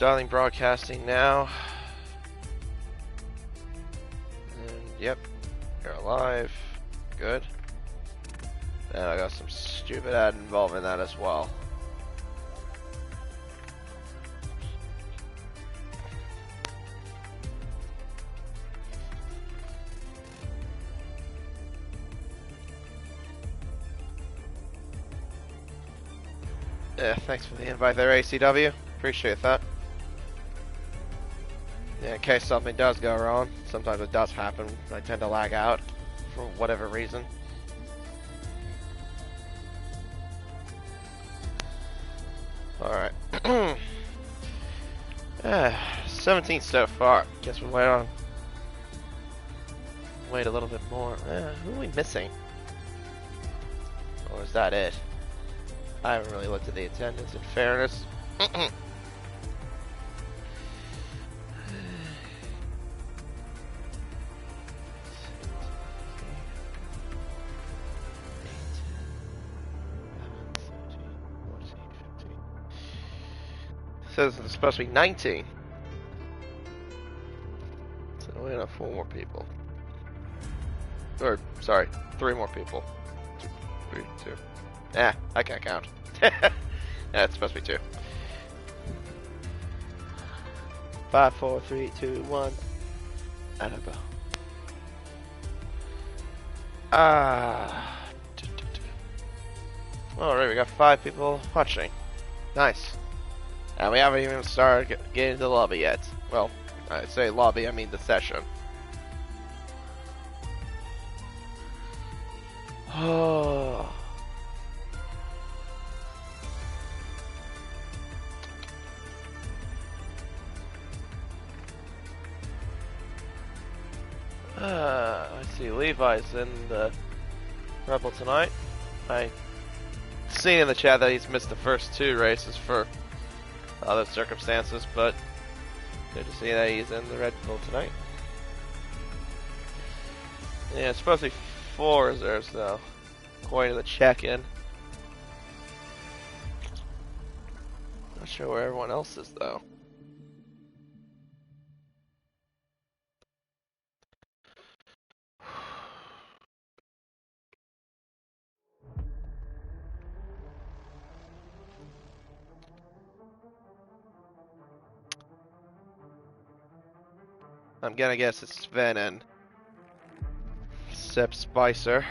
Starting broadcasting now. And yep, you're alive. Good. And I got some stupid ad involved in that as well. Yeah, thanks for the invite there, ACW. Appreciate that. Yeah, in case something does go wrong, sometimes it does happen. I tend to lag out for whatever reason. Alright. 17 so far. Guess we'll wait a little bit more. Who are we missing? Or is that it? I haven't really looked at the attendance, in fairness. Says it's supposed to be 19. So we have 4 more people. Or, sorry, 3 more people. 3, 2. I can't count. Yeah, it's supposed to be 2. 5, 4, 3, 2, 1. I don't know. Alright, we got 5 people watching. Nice. And we haven't even started getting to the lobby yet. Well, I say lobby, I mean the session. Oh. I see Levi's in the Rebel tonight. I seen in the chat that he's missed the first 2 races for other circumstances, but good to see that he's in the Red Bull tonight. Yeah, it's supposed to be 4 reserves though, according to the check-in. Not sure where everyone else is though. I'm gonna guess it's Sven and Sep Spicer.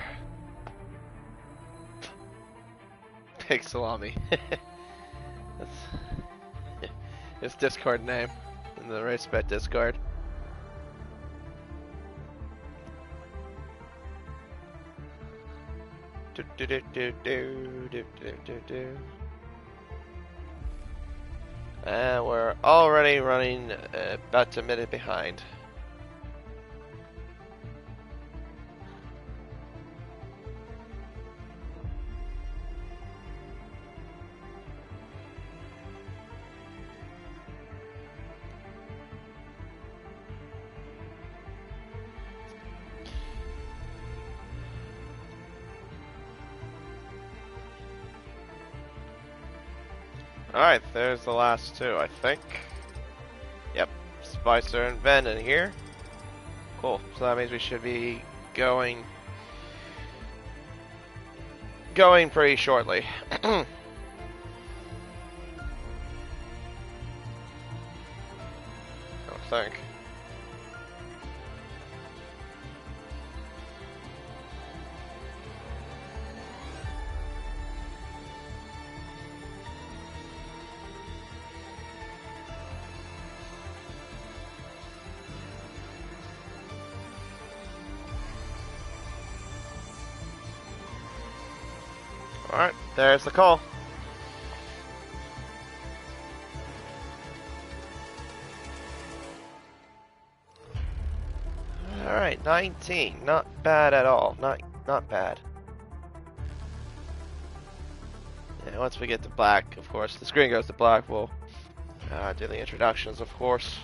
Big Salami. That's his Discord name in the Race Spec Discord. And we're already running about a minute behind. Alright, there's the last 2, I think. Yep, Spicer and Ben in here. Cool, so that means we should be going pretty shortly. I think. Alright, there's the call. Alright, 19. Not bad at all. Not bad. And once we get to black, of course, the screen goes to black, we'll do the introductions, of course.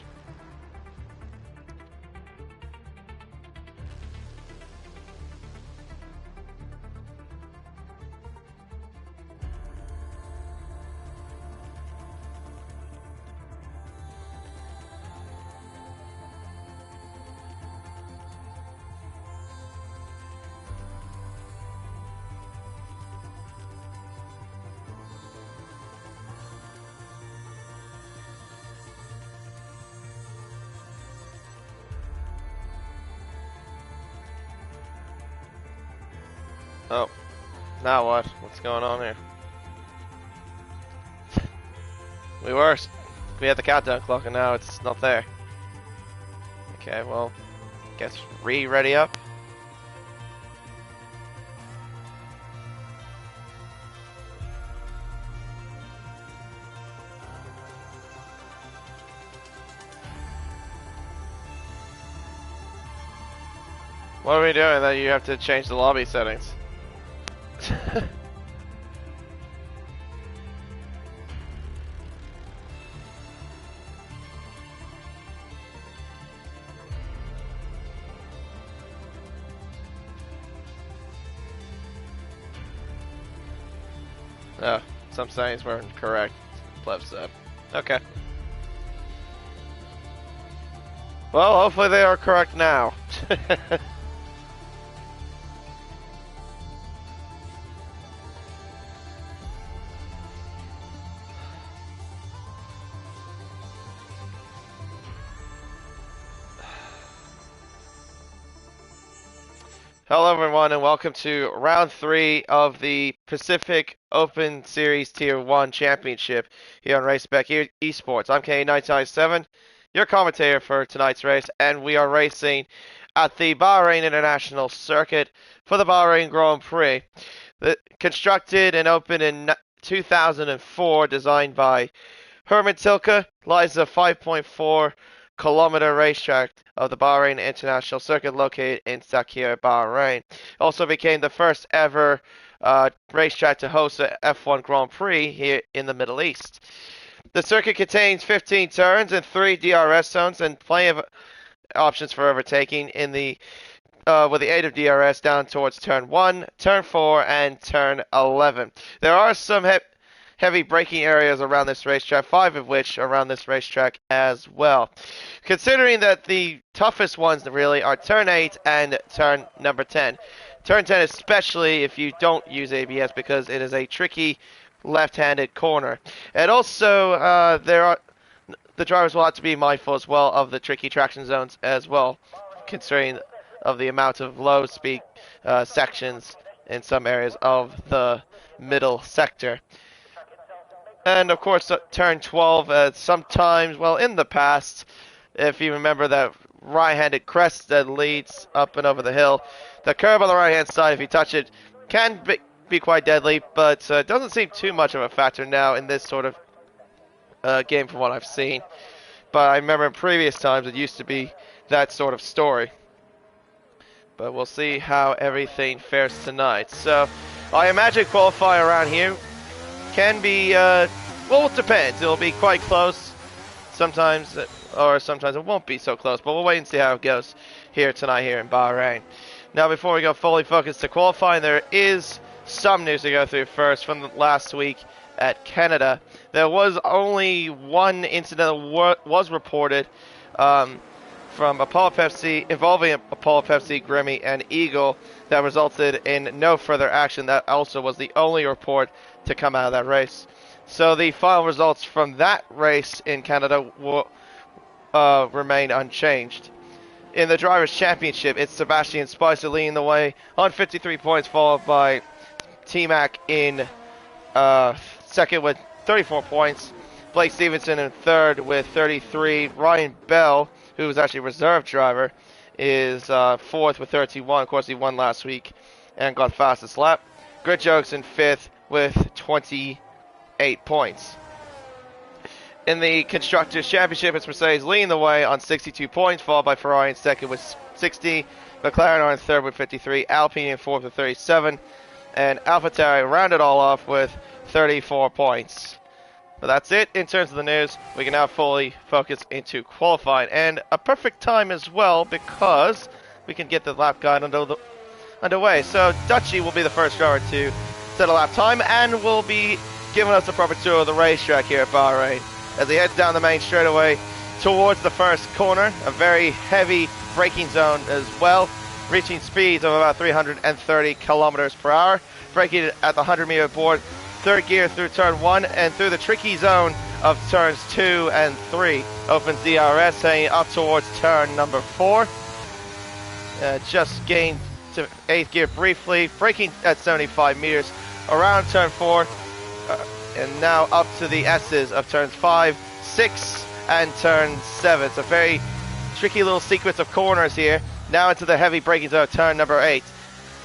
Oh, now what? What's going on here? We had the countdown clock and now it's not there. Okay, well, guess ready up. What are we doing that you have to change the lobby settings? Oh, some settings weren't correct. Pleb said. Okay. Well, hopefully they are correct now. Hello everyone and welcome to round 3 of the Pacific Open Series Tier 1 Championship here on Race Spec Esports. I'm K997, your commentator for tonight's race, and we are racing at the Bahrain International Circuit for the Bahrain Grand Prix. Constructed and opened in 2004, designed by Herman Tilke, lies the 5.4 kilometer racetrack of the Bahrain International Circuit located in Sakhir, Bahrain. Also became the first ever racetrack to host a F1 Grand Prix here in the Middle East. The circuit contains 15 turns and 3 DRS zones and plenty of options for overtaking in the with the aid of DRS down towards turn 1, turn 4, and turn 11. There are some heavy braking areas around this racetrack, 5 of which are around this racetrack as well. Considering that the toughest ones really are turn 8 and turn number 10. Turn 10 especially if you don't use ABS because it is a tricky left-handed corner. And also the drivers will have to be mindful as well of the tricky traction zones as well, considering of the amount of low speed sections in some areas of the middle sector. And of course, turn 12, sometimes, well, in the past, if you remember that right-handed crest that leads up and over the hill, the curb on the right-hand side, if you touch it, can be quite deadly, but doesn't seem too much of a factor now in this sort of game from what I've seen. But I remember in previous times it used to be that sort of story. But we'll see how everything fares tonight. So, I imagine qualifying around here can be, well, it depends. It'll be quite close sometimes, or sometimes it won't be so close, but we'll wait and see how it goes here tonight here in Bahrain. Now, before we go fully focused to qualifying, there is some news to go through first from last week at Canada. There was only one incident that was reported from Apollo Pepsi, involving Apollo Pepsi, Grimmy, and Eagle, that resulted in no further action. That also was the only report to come out of that race. So the final results from that race in Canada will remain unchanged. In the Drivers' Championship, it's Sebastian Spicer leading the way on 53 points, followed by T-Mac in second with 34 points. Blake Stevenson in third with 33. Ryan Bell, who was actually a reserve driver, is fourth with 31. Of course, he won last week and got fastest lap. Grit Jokes in fifth with 28 points. In the Constructors' Championship, it's Mercedes leading the way on 62 points, followed by Ferrari in second with 60. McLaren are in third with 53. Alpine in fourth with 37. And AlphaTauri rounded all off with 34 points. But that's it in terms of the news. We can now fully focus into qualifying. And a perfect time as well, because we can get the lap guide underway. So Dutchy will be the first driver to set a lap time and will be giving us a proper tour of the racetrack here at Bahrain as he heads down the main straightaway towards the first corner. A very heavy braking zone as well, reaching speeds of about 330 kilometers per hour. Braking at the 100-meter board, third gear through turn 1 and through the tricky zone of turns 2 and 3. Opens DRS, heading up towards turn number 4. Just gained to 8th gear briefly, braking at 75 meters around turn 4, and now up to the S's of turns 5, 6, and turn 7. It's a very tricky little sequence of corners here. Now into the heavy braking zone, turn number 8.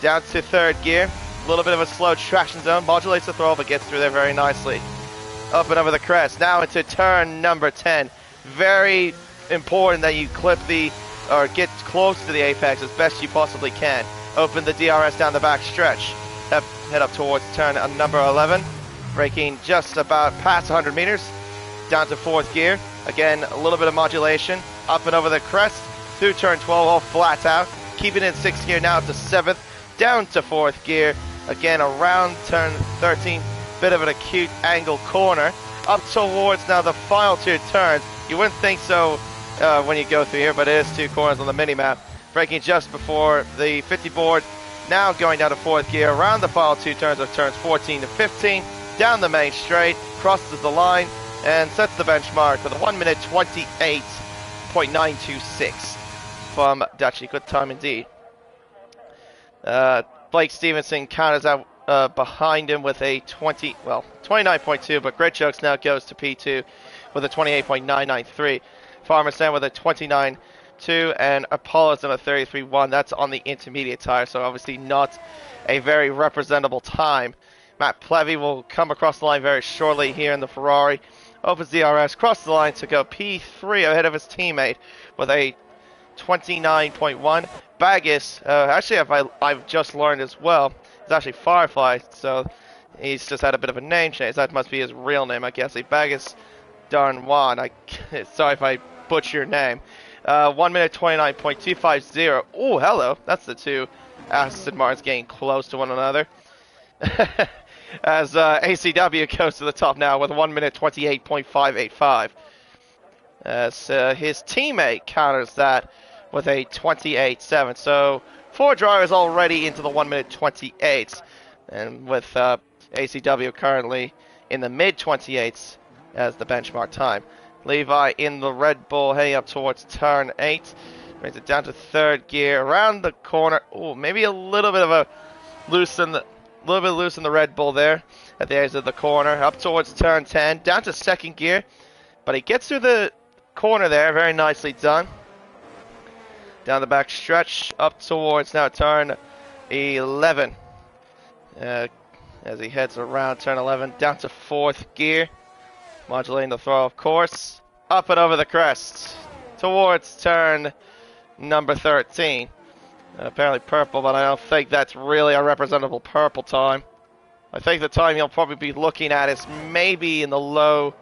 Down to 3rd gear, a little bit of a slow traction zone, modulates the throttle, but gets through there very nicely. Up and over the crest, now into turn number 10. Very important that you clip or get close to the apex as best you possibly can. Open the DRS down the back stretch. Head up towards turn number 11. Braking just about past 100 meters. Down to 4th gear. Again, a little bit of modulation. Up and over the crest. Through turn 12, all flat out. Keeping in 6th gear now to 7th. Down to 4th gear. Again, around turn 13. Bit of an acute angle corner. Up towards now the final 2 turns. You wouldn't think so when you go through here, but it is 2 corners on the mini-map. Braking just before the 50 board. Now going down to 4th gear around the final 2 turns of turns 14 to 15. Down the main straight, crosses the line, and sets the benchmark with a 1 minute 28.926 from Dutchy. Good time indeed. Blake Stevenson counters out behind him with a 29.2, but Great Jokes now goes to P2 with a 28.993. Farmer Sam with a 29.2, and Apollo's in a 33.1. That's on the intermediate tire, so obviously not a very representable time. Matt Plevy will come across the line very shortly here in the Ferrari. Opens DRS, crosses the line to go P3 ahead of his teammate with a 29.1. Baggis, actually I've just learned as well, it's actually Firefly, so he's just had a bit of a name change. That must be his real name, I guess. Baggis Darnwan. Sorry if I butcher your name. 1 minute 29.250. Oh, hello. That's the 2 Aston Martins getting close to one another. As ACW goes to the top now with 1 minute 28.585. As his teammate counters that with a 28.7. So 4 drivers already into the 1 minute 28s. And with ACW currently in the mid 28s as the benchmark time. Levi in the Red Bull heading up towards turn 8. Brings it down to 3rd gear around the corner. Oh, maybe a little bit of a loose in the Red Bull there at the edge of the corner. Up towards turn 10, down to 2nd gear, but he gets through the corner there, very nicely done. Down the back stretch, up towards now turn 11. As he heads around turn 11, down to 4th gear, modulating the throw, of course. Up and over the crest towards turn number 13. Apparently purple, but I don't think that's really a representable purple time. I think the time you'll probably be looking at is maybe in the low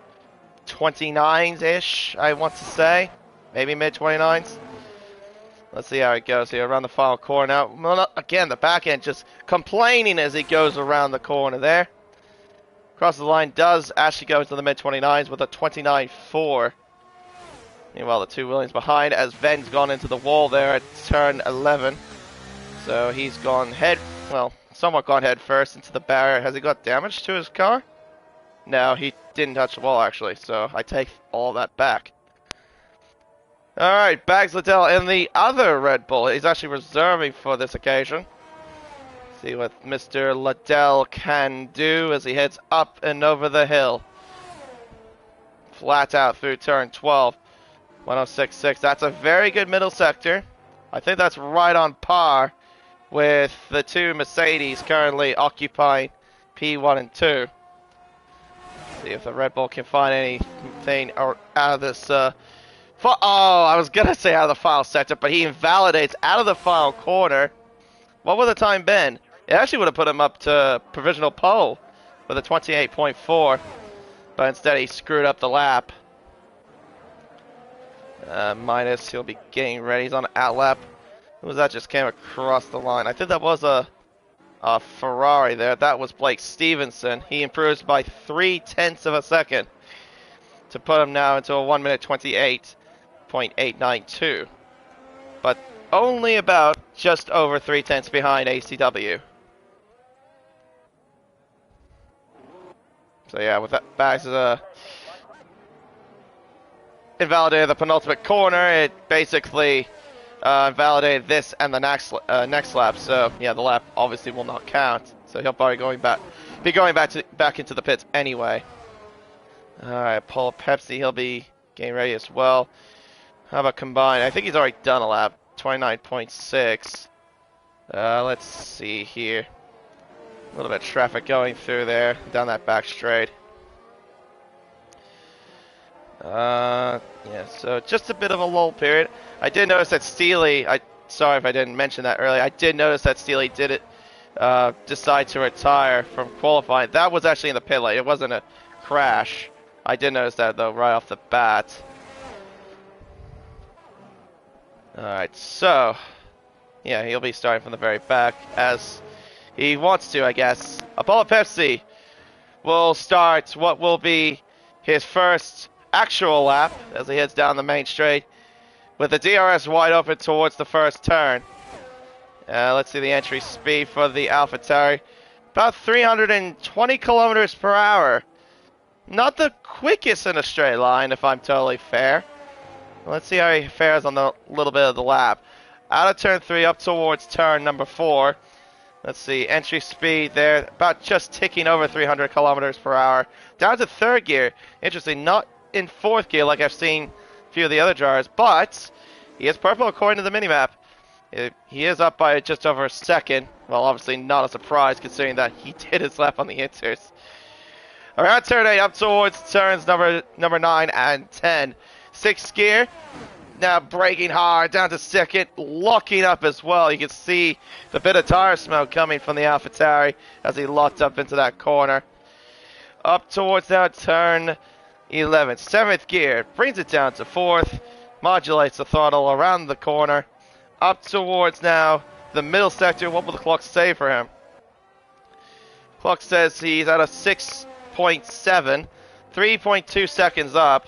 29s-ish, I want to say. Maybe mid-29s. Let's see how it goes here around the final corner now. Well, again, the back end just complaining as he goes around the corner there. Crosses the line, does actually go into the mid-29s with a 29.4. Meanwhile, the 2 Williams behind as Ven's gone into the wall there at turn 11. So he's gone somewhat gone head first into the barrier. Has he got damage to his car? No, he didn't touch the wall actually, so I take all that back. Alright, Bags Liddell in the other Red Bull. He's actually reserving for this occasion. See what Mr. Liddell can do as he heads up and over the hill. Flat out through turn 12. 106.6. That's a very good middle sector. I think that's right on par with the 2 Mercedes currently occupying P1 and 2. See if the Red Bull can find anything out of this. I was going to say out of the final sector, but he invalidates out of the final corner. What would the time been? It actually would have put him up to provisional pole with a 28.4, but instead he screwed up the lap. Minus, he'll be getting ready. He's on out lap. Who was that just came across the line? I think that was a Ferrari there. That was Blake Stevenson. He improves by 0.3 of a second to put him now into a 1 minute 28.892. But only about just over 0.3 behind ACW. So yeah, with that Bags invalidated the penultimate corner. It basically invalidated this and the next lap. So yeah, the lap obviously will not count. So he'll probably be going back into the pits anyway. All right, Paul Pepsi, he'll be getting ready as well. How about combined? I think he's already done a lap. 29.6. Let's see here. A little bit of traffic going through there, down that back straight. Yeah, so just a bit of a lull period. I did notice that Steely, sorry if I didn't mention that earlier, I did notice that Steely did decide to retire from qualifying. That was actually in the pit lane. It wasn't a crash. I did notice that though right off the bat. Alright, so yeah, he'll be starting from the very back as he wants to, I guess. Apollo Pepsi will start what will be his first actual lap as he heads down the main straight with the DRS wide open towards the first turn. Let's see the entry speed for the AlphaTauri. About 320 kilometers per hour. Not the quickest in a straight line, if I'm totally fair. Let's see how he fares on the little bit of the lap. Out of turn 3 up towards turn number 4. Let's see, entry speed there, about just ticking over 300 kilometers per hour. Down to third gear. Interesting, not in fourth gear like I've seen a few of the other drivers, but he is purple according to the minimap. He is up by just over a second. Well, obviously not a surprise considering that he did his lap on the inters. Around turn 8 up towards turns number 9 and 10. Sixth gear. Now braking hard down to second, locking up as well. You can see the bit of tire smoke coming from the AlphaTauri as he locked up into that corner. Up towards now turn 11. Seventh gear, brings it down to fourth, modulates the throttle around the corner. Up towards now the middle sector. What will the clock say for him? Clock says he's at a 6.7, 3.2 seconds up.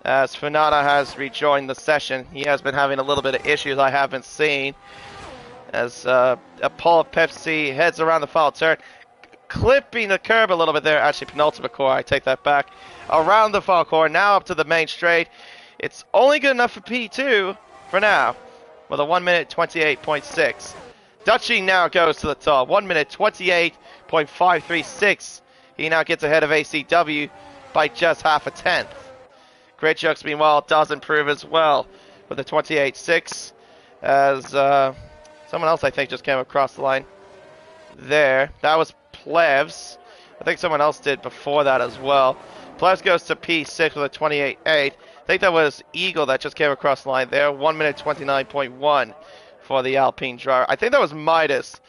As Funada has rejoined the session, he has been having a little bit of issues I haven't seen. As Paul Pepsi heads around the final turn, clipping the curb a little bit there. Actually, penultimate core, I take that back. Around the final core, now up to the main straight. It's only good enough for P2 for now, with a 1 minute 28.6. Dutchie now goes to the top, 1 minute 28.536. He now gets ahead of ACW by just half a tenth. Great Jokes, meanwhile, does improve as well with a 28.6 as someone else I think just came across the line there. That was Plevs. I think someone else did before that as well. Plevs goes to P6 with a 28.8. I think that was Eagle that just came across the line there. 1 minute 29.1 for the Alpine driver. I think that was Midas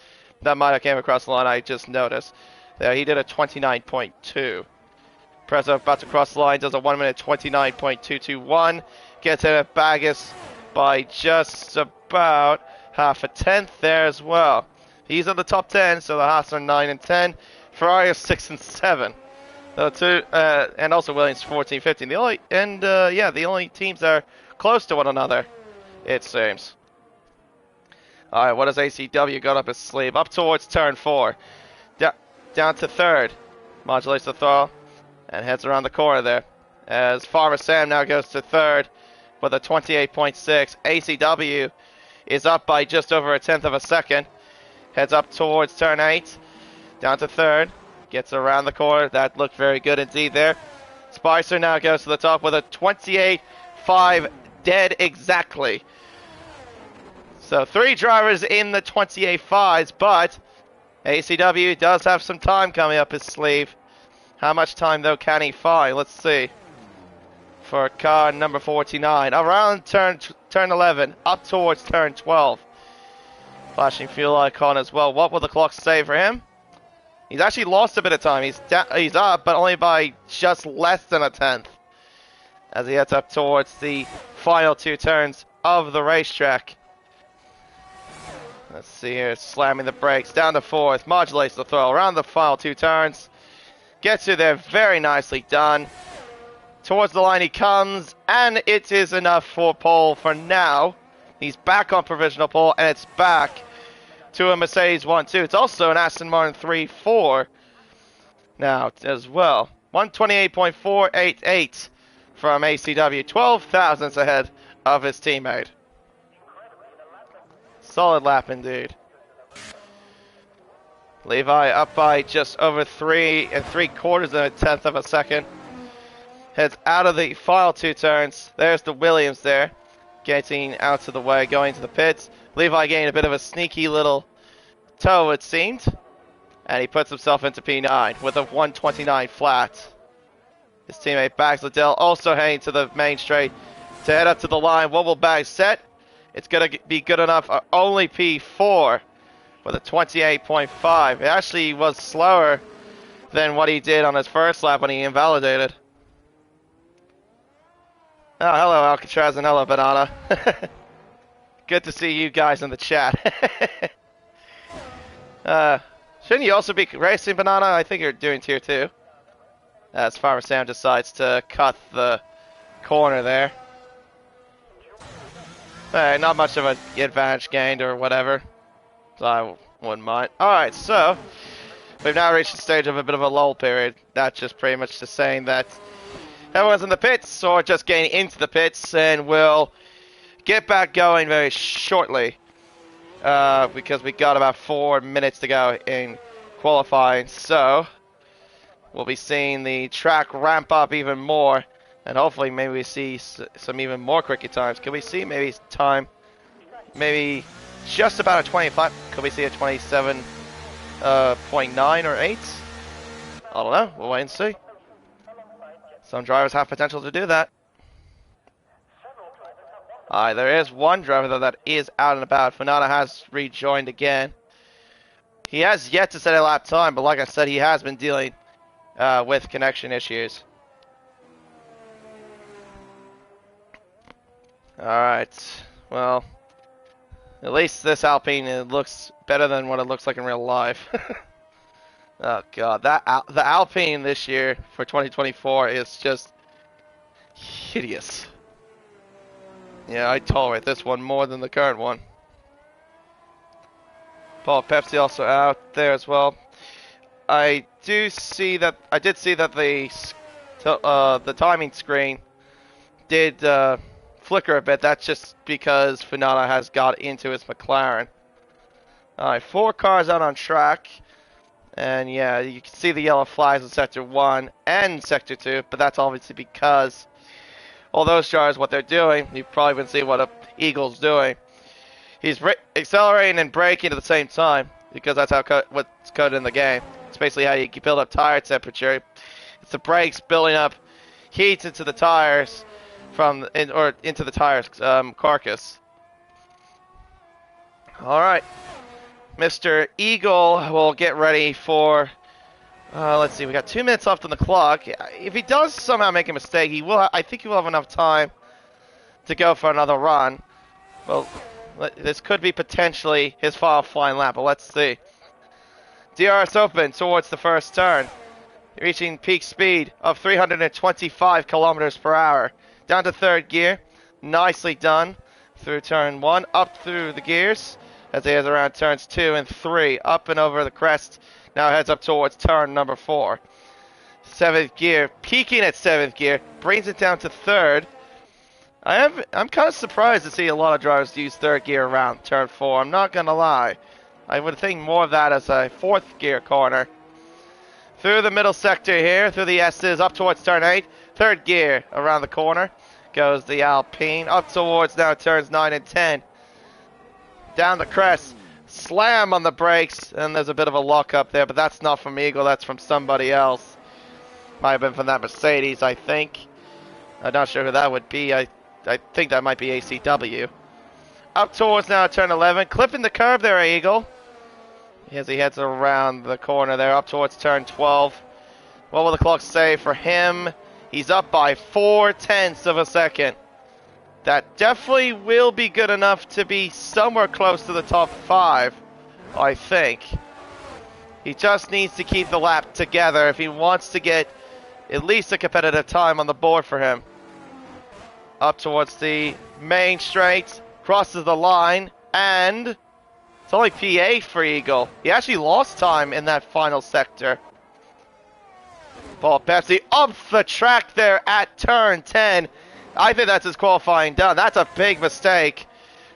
that might have came across the line. I just noticed. There, he did a 29.2. Prezzo about to cross the line, does a 1 minute 29.221. Gets in at Bagus by just about half a tenth there as well. He's in the top 10, so the Haas are 9 and 10. Ferrari are 6 and 7. And also Williams 14, 15. The only teams that are close to one another, it seems. Alright, what does ACW got up his sleeve? Up towards turn 4. Down to third. Modulates the throttle. And heads around the corner there. As Farmer Sam now goes to third with a 28.6. ACW is up by just over a tenth of a second. Heads up towards turn 8. Down to third. Gets around the corner. That looked very good indeed there. Spicer now goes to the top with a 28.5 dead exactly. So 3 drivers in the 28.5s, but ACW does have some time coming up his sleeve. How much time, though, can he find? Let's see. For car number 49. Around turn 11. Up towards turn 12. Flashing fuel icon as well. What will the clock say for him? He's actually lost a bit of time. He's up, but only by just less than a tenth. As he heads up towards the final 2 turns of the racetrack. Let's see here. Slamming the brakes. Down to fourth. Modulates the throttle. Around the final 2 turns. Gets you there, very nicely done. Towards the line he comes, and it is enough for pole for now. He's back on provisional pole, and it's back to a Mercedes 1-2. It's also an Aston Martin 3-4 now as well. 128.488 from ACW, 12 thousandths ahead of his teammate. Solid lap indeed. Levi up by just over 3 3/4 of a tenth of a second. Heads out of the final 2 turns. There's the Williams there, getting out of the way, going to the pits. Levi getting a bit of a sneaky little toe, it seemed. And he puts himself into P9 with a 129 flat. His teammate Bags Liddell also heading to the main straight to head up to the line. What will Bags set? It's going to be good enough. Only P4 with a 28.5. It actually was slower than what he did on his first lap when he invalidated. Oh, hello Alcatraz and hello Banana. Good to see you guys in the chat. Shouldn't you also be racing, Banana? I think you're doing tier 2. As Farmer Sam decides to cut the corner there. Not much of an advantage gained or whatever. So I wouldn't mind. Alright, so we've now reached the stage of a bit of a lull period. That's just pretty much just saying that everyone's in the pits or just getting into the pits, and we'll get back going very shortly. Because we got about 4 minutes to go in qualifying, so we'll be seeing the track ramp up even more, and hopefully maybe we see some even more cricket times. Could we see maybe time, maybe just about a 25? Could we see a 27.9 or 8? I don't know. We'll wait and see. Some drivers have potential to do that. There is one driver though that is out and about. Fanana has rejoined again. He has yet to set a lap time, but like I said, he has been dealing with connection issues. Alright, well, at least this Alpine, it looks better than what it looks like in real life. Oh god, the Alpine this year for 2024 is just hideous. Yeah, I tolerate this one more than the current one. Paul Pepsi also out there as well. I did see that the timing screen did flicker a bit. That's just because Funana has got into his McLaren. Alright, 4 cars out on track. And yeah, you can see the yellow flags in Sector 1 and Sector 2, but that's obviously because all those drivers, what they're doing, you've probably been seeing what Eagle's doing. He's accelerating and braking at the same time, because that's how what's coded in the game. It's basically how you build up tire temperature. It's the brakes building up heat into the tires into the tires carcass. All right, Mr. Eagle will get ready for. Let's see, we got 2 minutes left on the clock. If he does somehow make a mistake, he will. I think he will have enough time to go for another run. Well, this could be potentially his final flying lap, but let's see. DRS open towards the first turn, reaching peak speed of 325 kilometers per hour. Down to third gear, nicely done through turn 1, up through the gears as he heads around turns 2 and 3, up and over the crest. Now heads up towards turn number 4. 7th gear, peaking at 7th gear, brings it down to third. I'm kind of surprised to see a lot of drivers use third gear around turn 4. I'm not gonna lie. I would think more of that as a 4th gear corner. Through the middle sector here, through the S's, up towards turn 8. Third gear around the corner goes the Alpine, up towards now turns 9 and 10. Down the crest, slam on the brakes, and there's a bit of a lock up there, but that's not from Eagle, that's from somebody else. Might have been from that Mercedes, I think. I'm not sure who that would be. I think that might be ACW. Up towards now turn 11, clipping the curve there, Eagle. As he heads around the corner there, up towards turn 12. What will the clock say for him? He's up by 0.4 of a second. That definitely will be good enough to be somewhere close to the top 5, I think. He just needs to keep the lap together if he wants to get at least a competitive time on the board for him. Up towards the main straight, crosses the line, and it's only P8 for Eagle. He actually lost time in that final sector. Paul Pepsi up the track there at turn 10. I think that's his qualifying done. That's a big mistake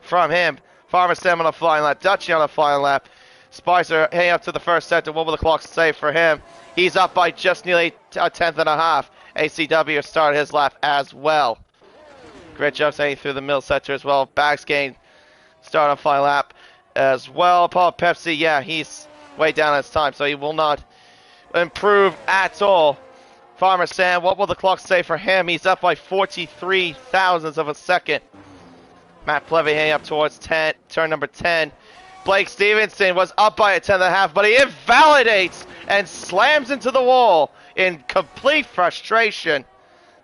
from him. Farmer Sam on a flying lap. Dutchy on a flying lap. Spicer heading up to the first sector. What will the clock say for him? He's up by just nearly a tenth and a half. ACW started his lap as well. Great job heading through the middle sector as well. Bags gain start on flying lap as well. Paul Pepsi, yeah, he's way down his time, so he will not improve at all. Farmer Sam, what will the clock say for him? He's up by 43 thousandths of a second. Matt Plevy heading up towards turn number 10. Blake Stevenson was up by a tenth and a half, but he invalidates and slams into the wall in complete frustration.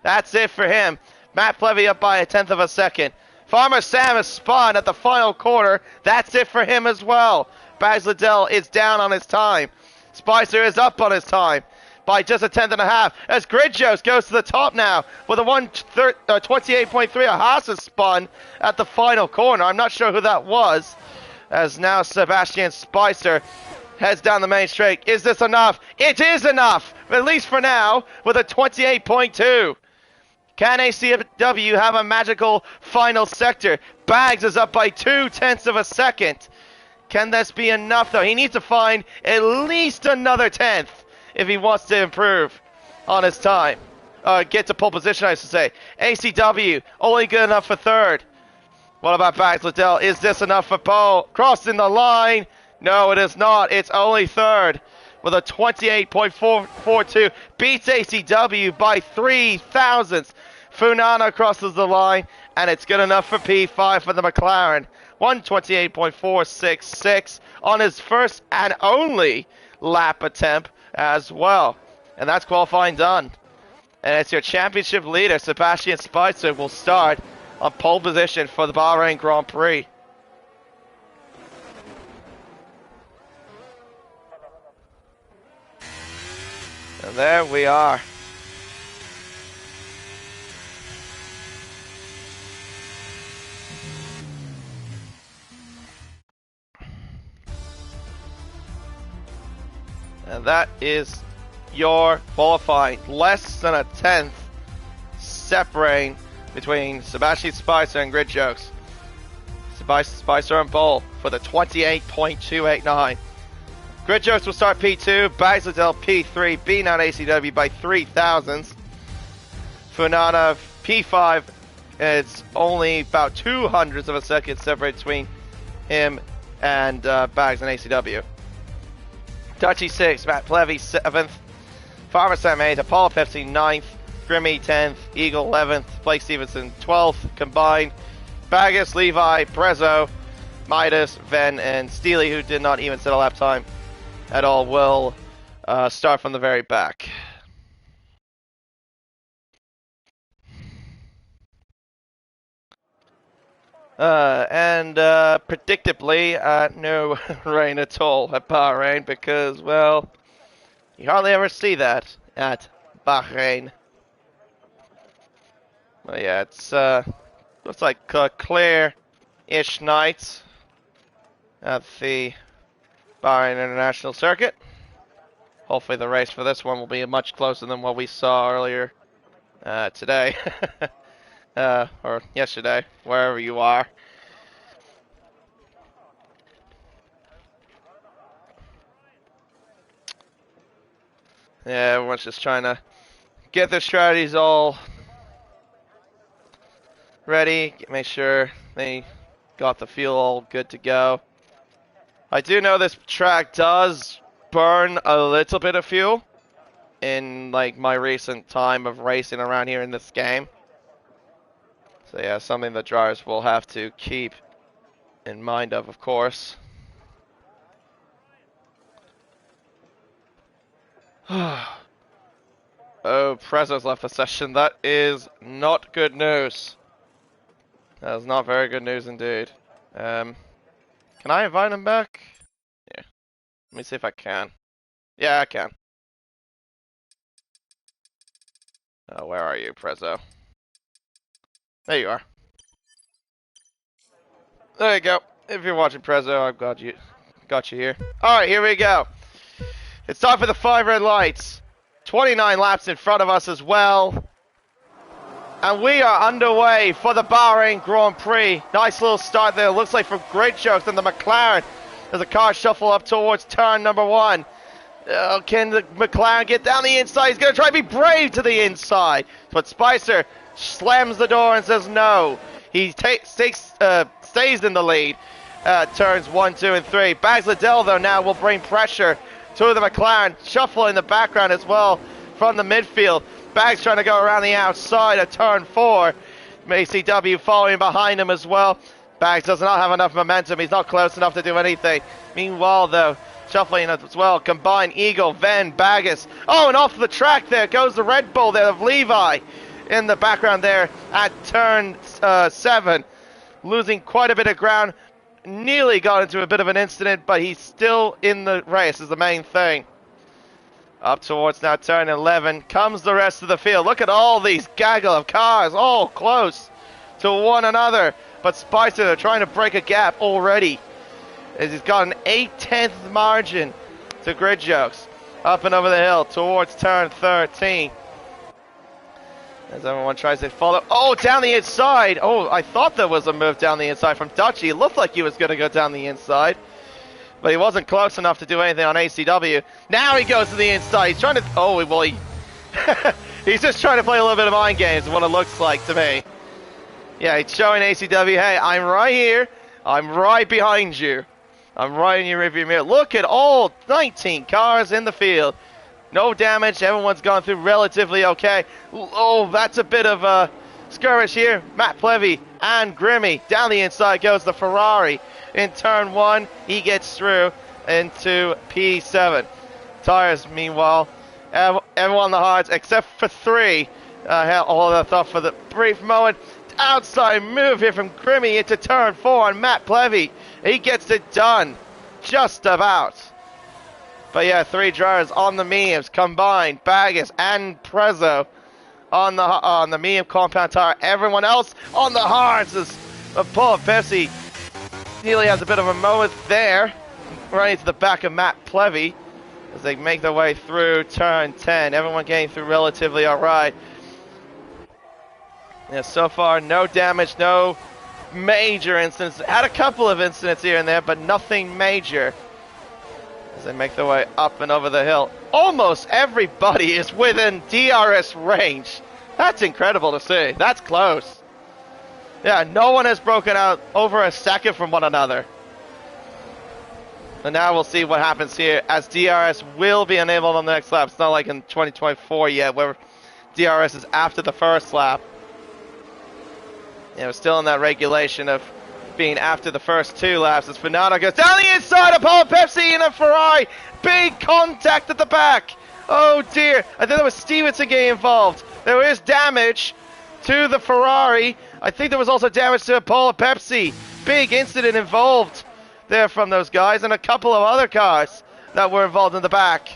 That's it for him. Matt Plevy up by a tenth of a second. Farmer Sam is spun at the final corner. That's it for him as well. Bags Liddell is down on his time. Spicer is up on his time by just a tenth and a half. As Gridjos goes to the top now with a 28.3. A Haas is spun at the final corner. I'm not sure who that was. As now Sebastian Spicer heads down the main straight. Is this enough? It is enough, at least for now, with a 28.2. Can ACW have a magical final sector? Bags is up by 0.2 of a second. Can this be enough, though? He needs to find at least another tenth if he wants to improve on his time. Get to pole position, I should say. ACW, only good enough for third. What about Bags Liddell? Is this enough for pole? Crossing the line. No, it is not. It's only third with a 28.442. Beats ACW by 3 thousandths. Funana crosses the line, and it's good enough for P5 for the McLaren. 128.466 on his first and only lap attempt as well. And that's qualifying done. And it's your championship leader, Sebastian Spicer, will start on pole position for the Bahrain Grand Prix. And there we are. And that is your qualifying. Less than a tenth separating between Sebastian Spicer and Grid Jokes. Sebastian Spicer on pole for the 28.289. Grid Jokes will start P2, Bags Liddell P3, beating out ACW by 3 thousandths. Funana P5, it's only about 200ths of a second separate between him and Bags and ACW. Dutchy 6th, Matt Plevy 7th, Farmer Sam 8th, Apollo Pepsi 9th, Grimmy 10th, Eagle 11th, Blake Stevenson 12th, combined. Bagus, Levi, Prezzo, Midas, Ven, and Steely, who did not even set a lap time at all, will start from the very back. Predictably, no rain at all at Bahrain because, well, you hardly ever see that at Bahrain. But yeah, it's looks like a clear-ish night at the Bahrain International Circuit. Hopefully the race for this one will be much closer than what we saw earlier today. Or yesterday, wherever you are. Yeah, everyone's just trying to get their strategies all ready, make sure they got the fuel all good to go. I do know this track does burn a little bit of fuel in like my recent time of racing around here in this game. So yeah, something that drivers will have to keep in mind of course. Oh, Prezzo's left the session. That is not good news. That is not very good news indeed. Can I invite him back? Yeah. Let me see if I can. Yeah, I can. Oh, where are you, Prezzo? There you are. There you go. If you're watching Prezzo, I've got you here. Alright, here we go. It's time for the 5 red lights. 29 laps in front of us as well. And we are underway for the Bahrain Grand Prix. Nice little start there. Looks like from Great Jokes and the McLaren as the car shuffle up towards turn number 1. Can the McLaren get down the inside? He's going to try to be brave to the inside. But Spicer slams the door and says no. He stays in the lead. Turns 1, 2, and 3. Bags Liddell, though, now will bring pressure to the McLaren. Shuffle in the background as well from the midfield. Bags trying to go around the outside of turn 4. ACW following behind him as well. Bags does not have enough momentum. He's not close enough to do anything. Meanwhile, though, shuffling as well. Combined Eagle, Ven, Baggis. Oh, and off the track there goes the Red Bull there of Levi in the background there at turn 7. Losing quite a bit of ground. Nearly got into a bit of an incident, but he's still in the race is the main thing. Up towards now turn 11 comes the rest of the field. Look at all these gaggle of cars, all close to one another. But Spicer, they're trying to break a gap already, as he's got an 8/10 margin to Grid Jokes. Up and over the hill towards turn 13. As everyone tries to follow. Oh, down the inside. Oh, I thought there was a move down the inside from Dutchy. It looked like he was going to go down the inside, but he wasn't close enough to do anything on ACW. Now he goes to the inside. He's trying to... Oh, well, he's just trying to play a little bit of mind games, is what it looks like to me. Yeah, he's showing ACW, hey, I'm right here. I'm right behind you. I'm right in your rearview mirror. Look at all 19 cars in the field. No damage. Everyone's gone through relatively okay. Oh, that's a bit of a skirmish here. Matt Plevy and Grimmy. Down the inside goes the Ferrari. In turn 1, he gets through into P7. Tires, meanwhile, everyone on the hards except for 3. All that thought for the brief moment. Outside move here from Grimmy into turn 4 on Matt Plevy. He gets it done. Just about. But yeah, 3 drivers on the mediums combined. Baggis and Prezzo on the medium compound tire. Everyone else on the hards is Paul Pepsi. Nearly has a bit of a moment there, running to the back of Matt Plevy as they make their way through turn 10. Everyone getting through relatively alright. Yeah, so far no damage, no major incidents. Had a couple of incidents here and there, but nothing major. As they make their way up and over the hill. Almost everybody is within DRS range. That's incredible to see. That's close. Yeah, no one has broken out over a second from one another. And now we'll see what happens here, as DRS will be enabled on the next lap. It's not like in 2024 yet, where DRS is after the first lap. Yeah, we're still in that regulation of being after the first 2 laps as Fernando goes down the inside of Paul Pepsi in a Ferrari. Big contact at the back. Oh dear. I think there was Stevenson getting involved. There is damage to the Ferrari. I think there was also damage to Paul Pepsi. Big incident involved there from those guys and a couple of other cars that were involved in the back.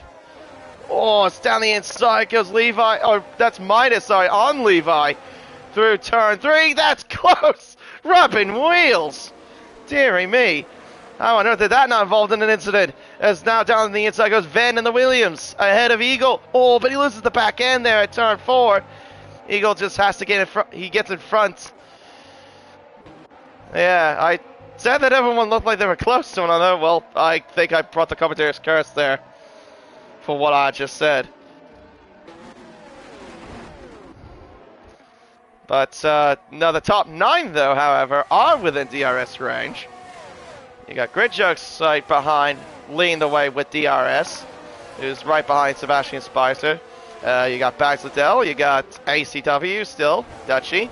Oh, it's down the inside goes Levi. Oh, that's Midas, sorry, on Levi. Through turn 3. That's close. Rubbing wheels. Deary me. How on earth did that not involved in an incident? As now down the inside goes Ven and the Williams ahead of Eagle. Oh, but he loses the back end there at turn 4. Eagle just has to get in front. He gets in front. Yeah, I said that everyone looked like they were close to one another. Well, I think I brought the commentator's curse there for what I just said. But no, the top 9, though, however, are within DRS range. You got Grid Jokes right behind, leading the way with DRS, who's right behind Sebastian Spicer. You got Bags Liddell, you got ACW still, Dutchy.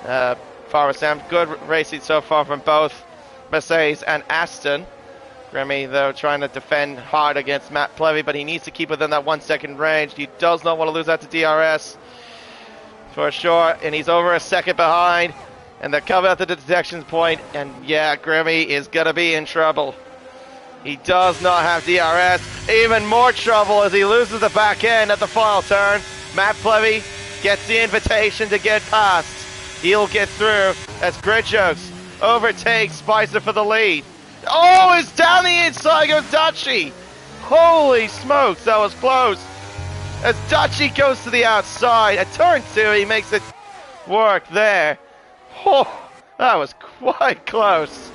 Farmer Sam, good racing so far from both Mercedes and Aston. Grimmy, though, trying to defend hard against Matt Plevy, but he needs to keep within that 1 second range. He does not want to lose that to DRS. For sure, and he's over a second behind, and they're coming at the detection point, and yeah, Grimmy is going to be in trouble. He does not have DRS, even more trouble as he loses the back end at the final turn. Matt Plevy gets the invitation to get past. He'll get through as Grid Jokes overtakes Spicer for the lead. Oh, it's down the inside goes Dutchy. Holy smokes, that was close. As Dutchy goes to the outside, at turn 2, he makes it work there. Oh, that was quite close.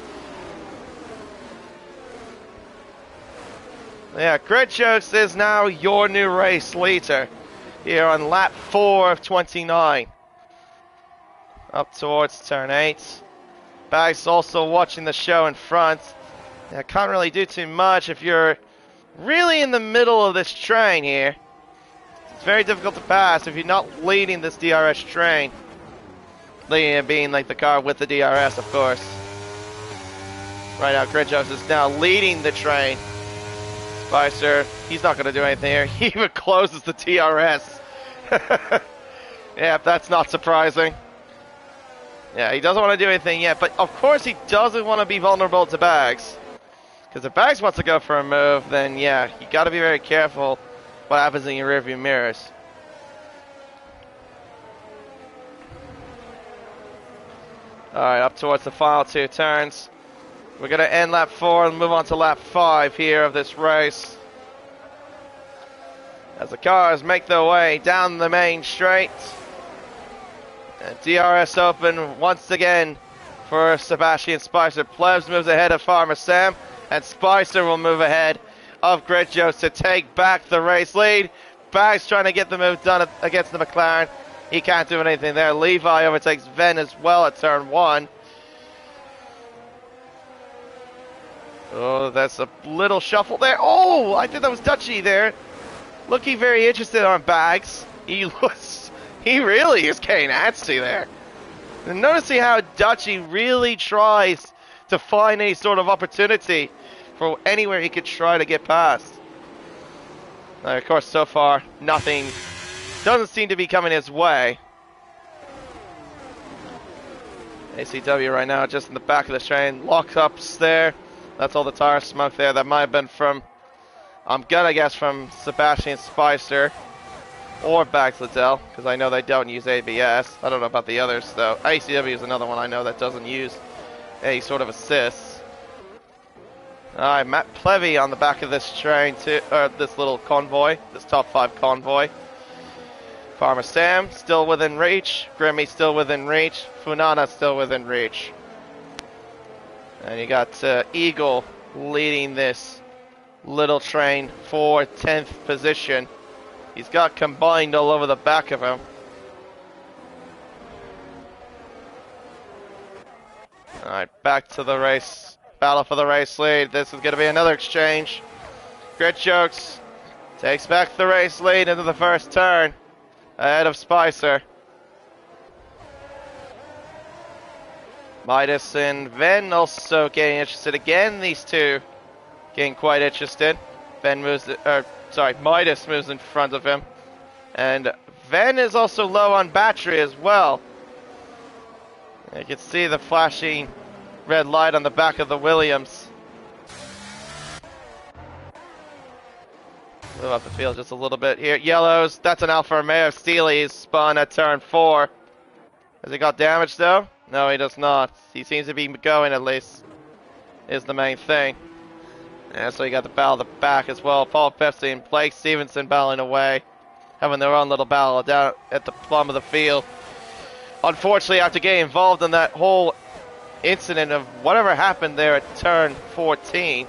Yeah, Grid Jokes is now your new race leader here on lap 4 of 29. Up towards turn 8. Bags also watching the show in front. Yeah, can't really do too much if you're really in the middle of this train here. It's very difficult to pass if you're not leading this DRS train. Leading it being like the car with the DRS, of course. Right now, Grid Jokes is now leading the train. Spicer, he's not going to do anything here. He even closes the DRS. Yeah, that's not surprising. Yeah, he doesn't want to do anything yet, but of course he doesn't want to be vulnerable to Bags. Because if Bags wants to go for a move, then yeah, you got to be very careful what happens in your rearview mirrors. Alright, up towards the final 2 turns. We're going to end lap 4 and move on to lap 5 here of this race. As the cars make their way down the main straight. And DRS open once again for Sebastian Spicer. Plebs moves ahead of Farmer Sam, and Spicer will move ahead of Grid Jokes to take back the race lead. Bags trying to get the move done against the McLaren. He can't do anything there. Levi overtakes Ven as well at turn 1. Oh, that's a little shuffle there. Oh, I think that was Dutchy there. Looking very interested on Bags. He really is getting antsy there. And noticing how Dutchy really tries to find any sort of opportunity for anywhere he could try to get past. Now, of course, so far, nothing doesn't seem to be coming his way. ACW right now just in the back of the train. Lockups there. That's all the tire smoke there. That might have been from, I'm gonna guess, from Sebastian Spicer. Or Bags Liddell, because I know they don't use ABS. I don't know about the others, though. ACW is another one I know that doesn't use any sort of assists. Alright, Matt Plevy on the back of this train, too, this little convoy, this top 5 convoy. Farmer Sam still within reach. Grimmy still within reach. Funana still within reach. And you got Eagle leading this little train for 10th position. He's got combined all over the back of him. Alright, back to the race. Battle for the race lead. This is going to be another exchange. Grid Jokes takes back the race lead into the first turn. Ahead of Spicer. Midas and Ven also getting interested again. These two getting quite interested. Ven moves... Midas moves in front of him. And Ven is also low on battery as well. You can see the flashing red light on the back of the Williams. Move off the field just a little bit here. Yellows, that's an Alfa Romeo Steely's spun at turn 4. Has he got damage though? No, he does not. He seems to be going at least. Is the main thing. Yeah, so you got the battle of the back as well. Paul Pepsi and Blake Stevenson battling away. Having their own little battle down at the plumb of the field. Unfortunately, after getting involved in that whole incident of whatever happened there at turn 14.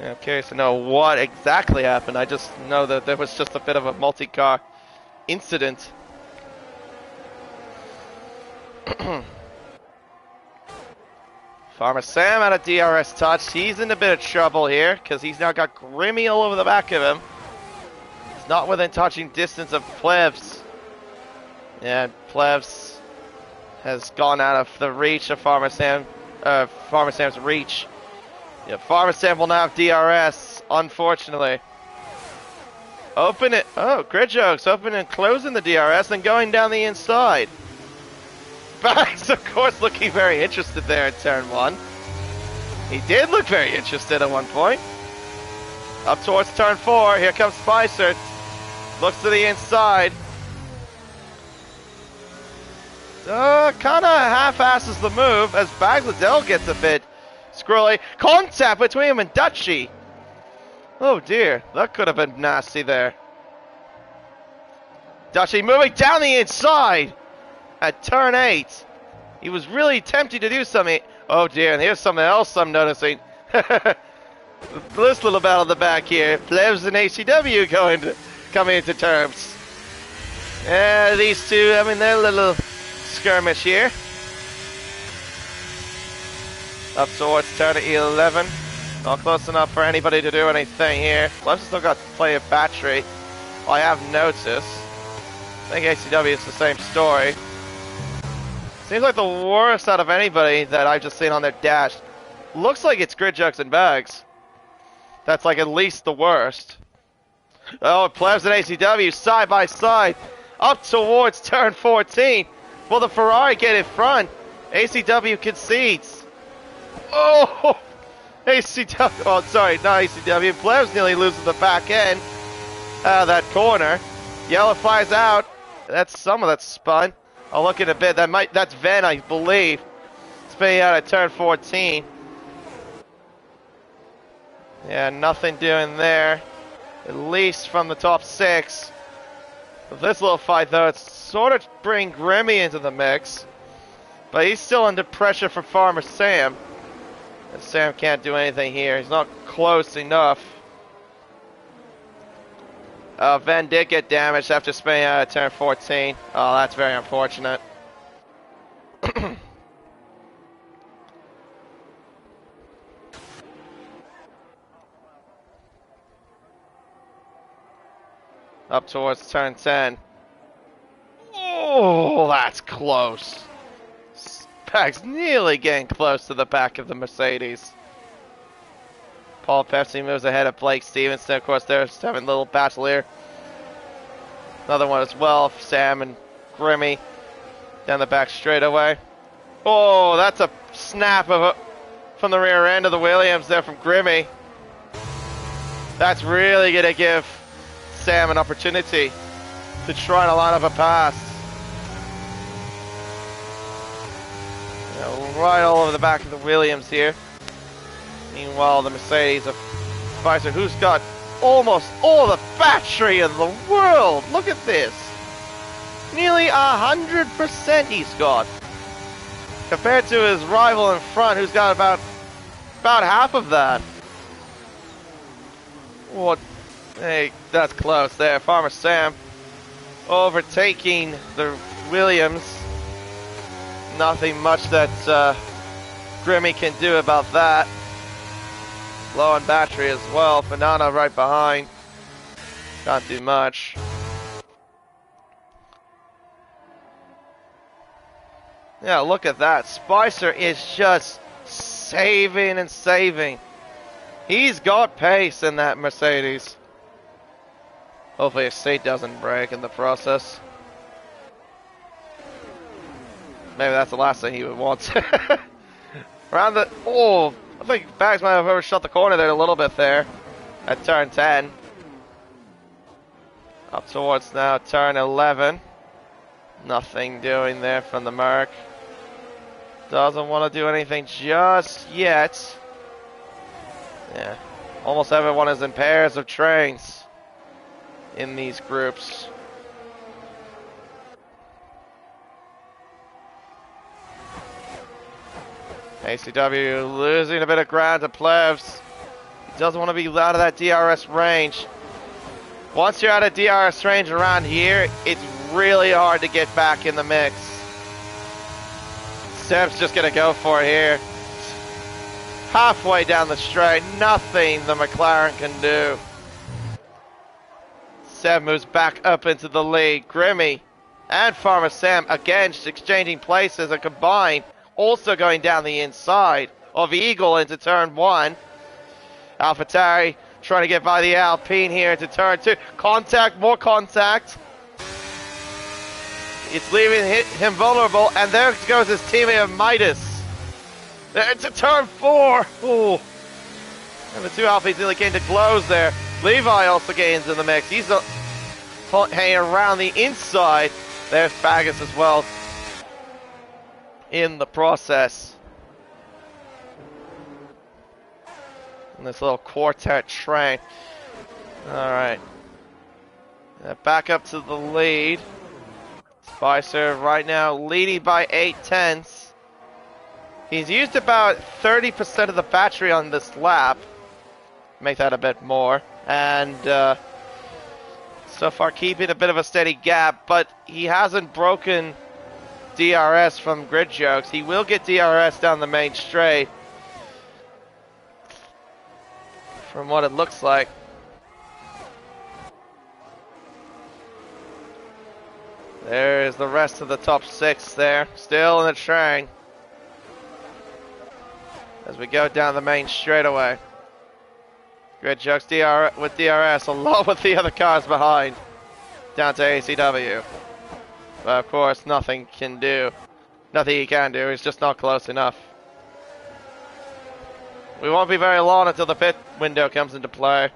Yeah, I'm curious to know what exactly happened. I just know that there was just a bit of a multi-car incident. Farmer Sam had a DRS touch. He's in a bit of trouble here because he's now got Grimmy all over the back of him. He's not within touching distance of Plebs. Yeah, Plebs has gone out of the reach of Farmer Sam. Farmer Sam's reach. Yeah, Farmer Sam will now have DRS, unfortunately. Open it. Oh, Grid Jokes open and closing the DRS and going down the inside. Bags, of course, looking very interested there in turn 1. He did look very interested at one point. Up towards turn 4. Here comes Spicer. Looks to the inside. Kind of half-asses the move as Bags Liddell gets a bit squirrely. Contact between him and Dutchy. Oh dear, that could have been nasty there. Dutchy moving down the inside at turn 8. He was really tempted to do something. Oh dear, and here's something else I'm noticing. This little battle in the back here. Plebs and ACW coming into terms. Yeah, these two having their little skirmish here. Up towards turn 11. Not close enough for anybody to do anything here. Plebs still got plenty of battery. I have noticed. I think ACW is the same story. Seems like the worst out of anybody that I've just seen on their dash. Looks like it's Grid Jugs and Bags. That's like at least the worst. Oh, Plebs and ACW side by side. Up towards turn 14. Will the Ferrari get in front? ACW concedes. Oh! ACW, oh sorry, not ACW. Plebs nearly loses the back end out of that corner. Yellow flies out. That's some of that spun. I'll look in a bit. That's Ven, I believe. Spinning out at turn 14. Yeah, nothing doing there. At least from the top 6. With this little fight though, it's sort of bring Grimmy into the mix. But he's still under pressure from Farmer Sam. And Sam can't do anything here. He's not close enough. Ven did get damaged after spinning out at turn 14. Oh, that's very unfortunate. Up towards turn 10. Oh, that's close. Spag's nearly getting close to the back of the Mercedes. Paul Pepsi moves ahead of Blake Stevenson. Of course, there's having a little battle here. Another one as well. Sam and Grimmy down the back straightaway. Oh, that's a snap from the rear end of the Williams there from Grimmy. That's really going to give Sam an opportunity to try and line up a pass. Right all over the back of the Williams here. Meanwhile, the Mercedes of Spicer, who's got almost all the battery in the world. Look at this. Nearly 100% he's got. Compared to his rival in front, who's got about half of that. What? Hey, that's close there. Farmer Sam overtaking the Williams. Nothing much that Grimmy can do about that. Low on battery as well. Banana right behind. Can't do much. Yeah, look at that. Spicer is just saving and saving. He's got pace in that Mercedes. Hopefully his seat doesn't break in the process. Maybe that's the last thing he would want. Around the... Oh, I think Bags might have overshot the corner there a little bit there. At turn 10. Up towards now turn 11. Nothing doing there from the Merc. Doesn't want to do anything just yet. Yeah. Almost everyone is in pairs of trains in these groups. ACW losing a bit of ground to Plebs. He doesn't want to be out of that DRS range. Once you're out of DRS range around here, it's really hard to get back in the mix. Seb's just going to go for it here. Halfway down the straight, nothing the McLaren can do. Seb moves back up into the lead. Grimmy and Farmer Sam again just exchanging places and combined. Also going down the inside of Eagle into turn 1. AlphaTauri trying to get by the Alpine here into turn 2. Contact, more contact. It's leaving him vulnerable, and there goes his teammate of Midas. Into turn 4. Ooh. And the two Alpines nearly came to blows there. Levi also gains in the mix. He's hanging around the inside. There's Bagus as well in the process. And this little quartet train. Alright. Back up to the lead. Spicer right now leading by 8/10. He's used about 30% of the battery on this lap. Make that a bit more. And so far keeping a bit of a steady gap, but he hasn't broken DRS from Grid Jokes. He will get DRS down the main straight, from what it looks like. There's the rest of the top 6 there, still in the train. As we go down the main straightaway. Grid Jokes with DRS along with the other cars behind. Down to ACW. But of course, nothing he can do. He's just not close enough. We won't be very long until the pit window comes into play.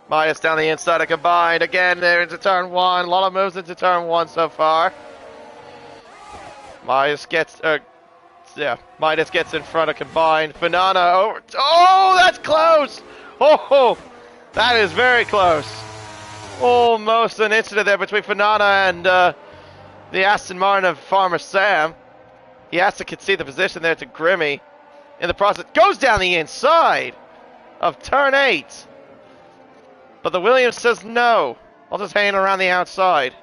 Midas down the inside of combined. Again, they're into turn 1. A lot of moves into turn 1 so far. Midas gets in front of combined. Banana over. Oh, that's close! Oh, that is very close. Almost an incident there between Fanana and the Aston Martin of Farmer Sam. He has to concede the position there to Grimmy. In the process, goes down the inside of turn 8. But the Williams says no. I'll just hang around the outside.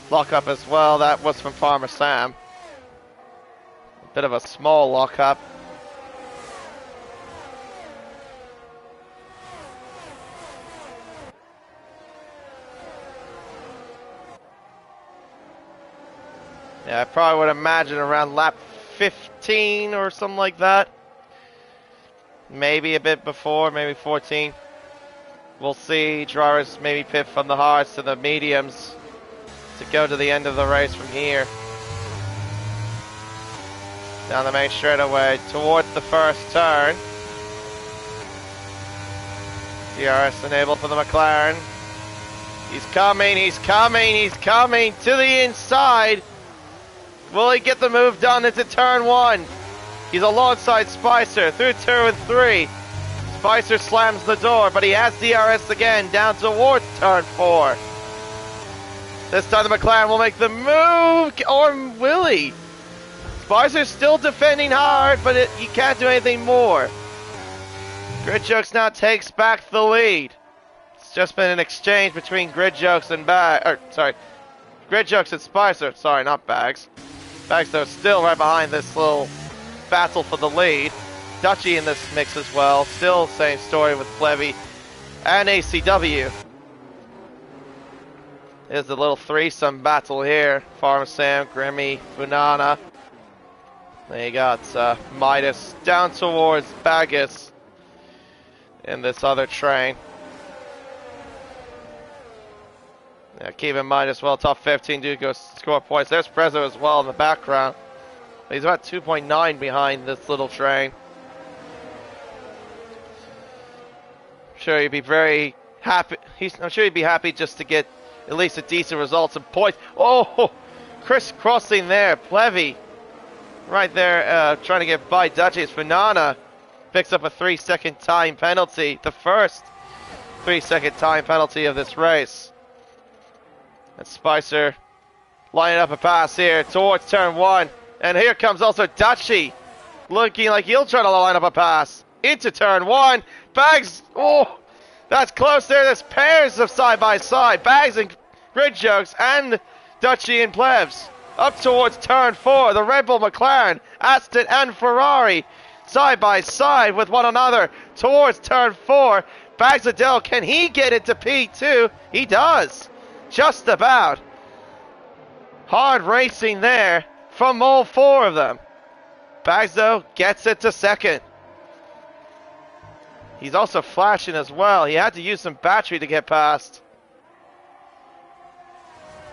Lockup as well. That was from Farmer Sam. A bit of a small lockup. Yeah, I probably would imagine around lap 15 or something like that. Maybe a bit before, maybe 14. We'll see. Drivers maybe pit from the hards to the mediums to go to the end of the race from here. Down the main straightaway towards the first turn. DRS enabled for the McLaren. He's coming to the inside. Will he get the move done into turn 1? He's alongside Spicer through 2 and 3. Spicer slams the door, but he has DRS again down towards turn 4. This time the McLaren will make the move, or will he? Spicer's still defending hard, but he can't do anything more. Grid Jokes now takes back the lead. It's just been an exchange between Grid Jokes and Grid Jokes and Spicer. Sorry, not Bags. Bags though still right behind this little battle for the lead. Dutchy in this mix as well. Still same story with Plevy and ACW. There's the little threesome battle here. Farm Sam, Grimmy, Funana. Then you got Midas down towards Bagus in this other train. Yeah, keep in mind as well, top 15 do go score points. There's Prezzo as well in the background. He's about 2.9 behind this little train. I'm sure he'd be very happy. I'm sure he'd be happy just to get at least a decent result and points. Oh, crisscrossing there. Plevy right there trying to get by Dutchies. Fanana picks up a 3-second time penalty. The first 3-second time penalty of this race. And Spicer lining up a pass here towards turn 1. And here comes also Dutchy, looking like he'll try to line up a pass into turn 1. Bags, oh, that's close there. There's pairs of side-by-side. Bags and Grid Jokes and Dutchy and Plebs. Up towards turn 4. The Red Bull McLaren, Aston and Ferrari side-by-side with one another towards turn 4. Bags Adele, can he get into P2? He does. Just about. Hard racing there from all 4 of them. Bags, though, gets it to second. He's also flashing as well. He had to use some battery to get past.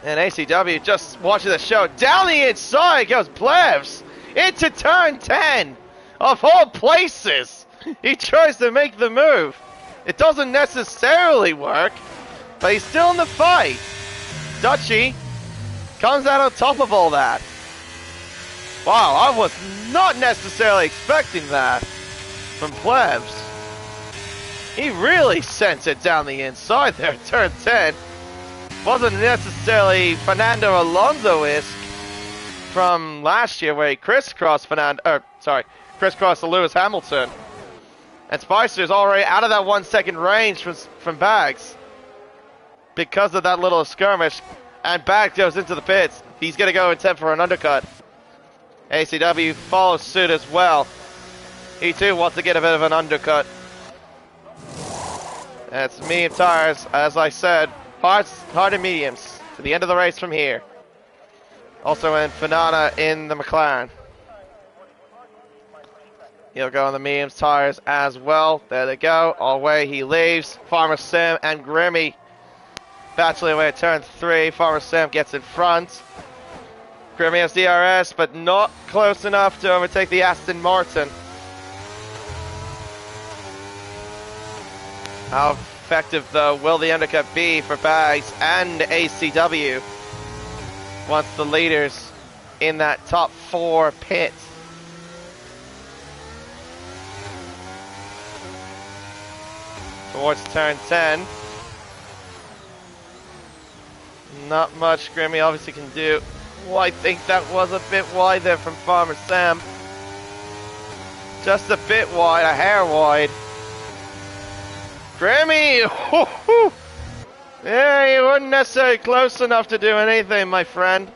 And ACW just watching the show. Down the inside goes Plebs into turn 10. Of all places. He tries to make the move. It doesn't necessarily work, but he's still in the fight. Dutchy comes out on top of all that. Wow, I was not necessarily expecting that from Plebs. He really sent it down the inside there, turn 10. Wasn't necessarily Fernando Alonso-esque from last year where he crisscrossed crisscrossed Lewis Hamilton. And Spicer's already out of that 1 second range from Bags because of that little skirmish. And Bags goes into the pits. He's going to go intent for an undercut. ACW follows suit as well. He too wants to get a bit of an undercut. And it's medium tires, as I said. Hard and mediums to the end of the race from here. Also in Fanana in the McLaren. He'll go on the mediums tires as well. There they go. Away he leaves. Farmer Sam and Grimmy battling away at turn 3. Farmer Sam gets in front. Grimmy has DRS, but not close enough to overtake the Aston Martin. How effective, though, will the undercut be for Bags and ACW once the leaders in that top 4 pit? Towards turn 10. Not much Grimmy obviously can do. Well, I think that was a bit wide there from Farmer Sam. Just a bit wide, a hair wide. Grimmy! Yeah, you weren't necessarily close enough to do anything, my friend.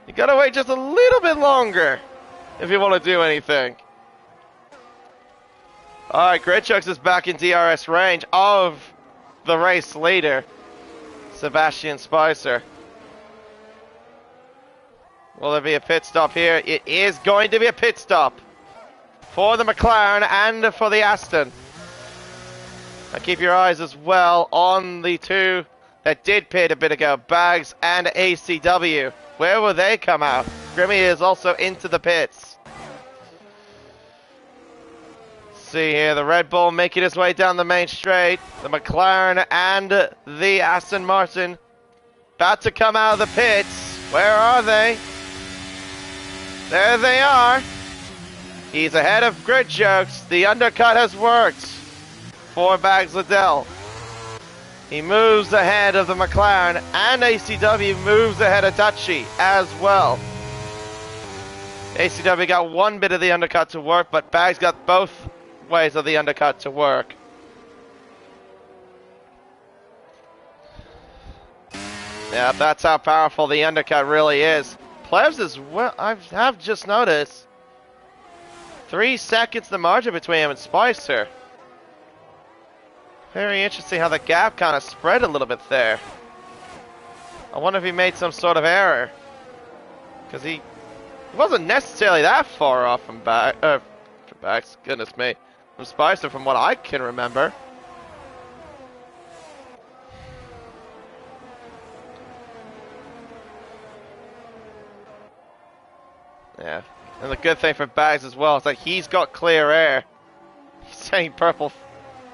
You gotta wait just a little bit longer if you want to do anything. Alright, Gridchucks is back in DRS range of the race leader, Sebastian Spicer. Will there be a pit stop here? It is going to be a pit stop for the McLaren and for the Aston. Now keep your eyes as well on the two that did pit a bit ago, Bags and ACW. Where will they come out? Grimmy is also into the pits. See here, the Red Bull making his way down the main straight. The McLaren and the Aston Martin about to come out of the pits. Where are they? There they are. He's ahead of Gridjokes. The undercut has worked for Bags Liddell. He moves ahead of the McLaren, and ACW moves ahead of Dutchy as well. ACW got one bit of the undercut to work, but Bags got both ways of the undercut to work. Yeah, that's how powerful the undercut really is. Plebs as well, I have just noticed. 3 seconds the margin between him and Spicer. Very interesting how the gap kind of spread a little bit there. I wonder if he made some sort of error. Because he wasn't necessarily that far off from Bags, goodness me. From Spicer from what I can remember. Yeah, and the good thing for Bags as well is that he's got clear air. He's saying purple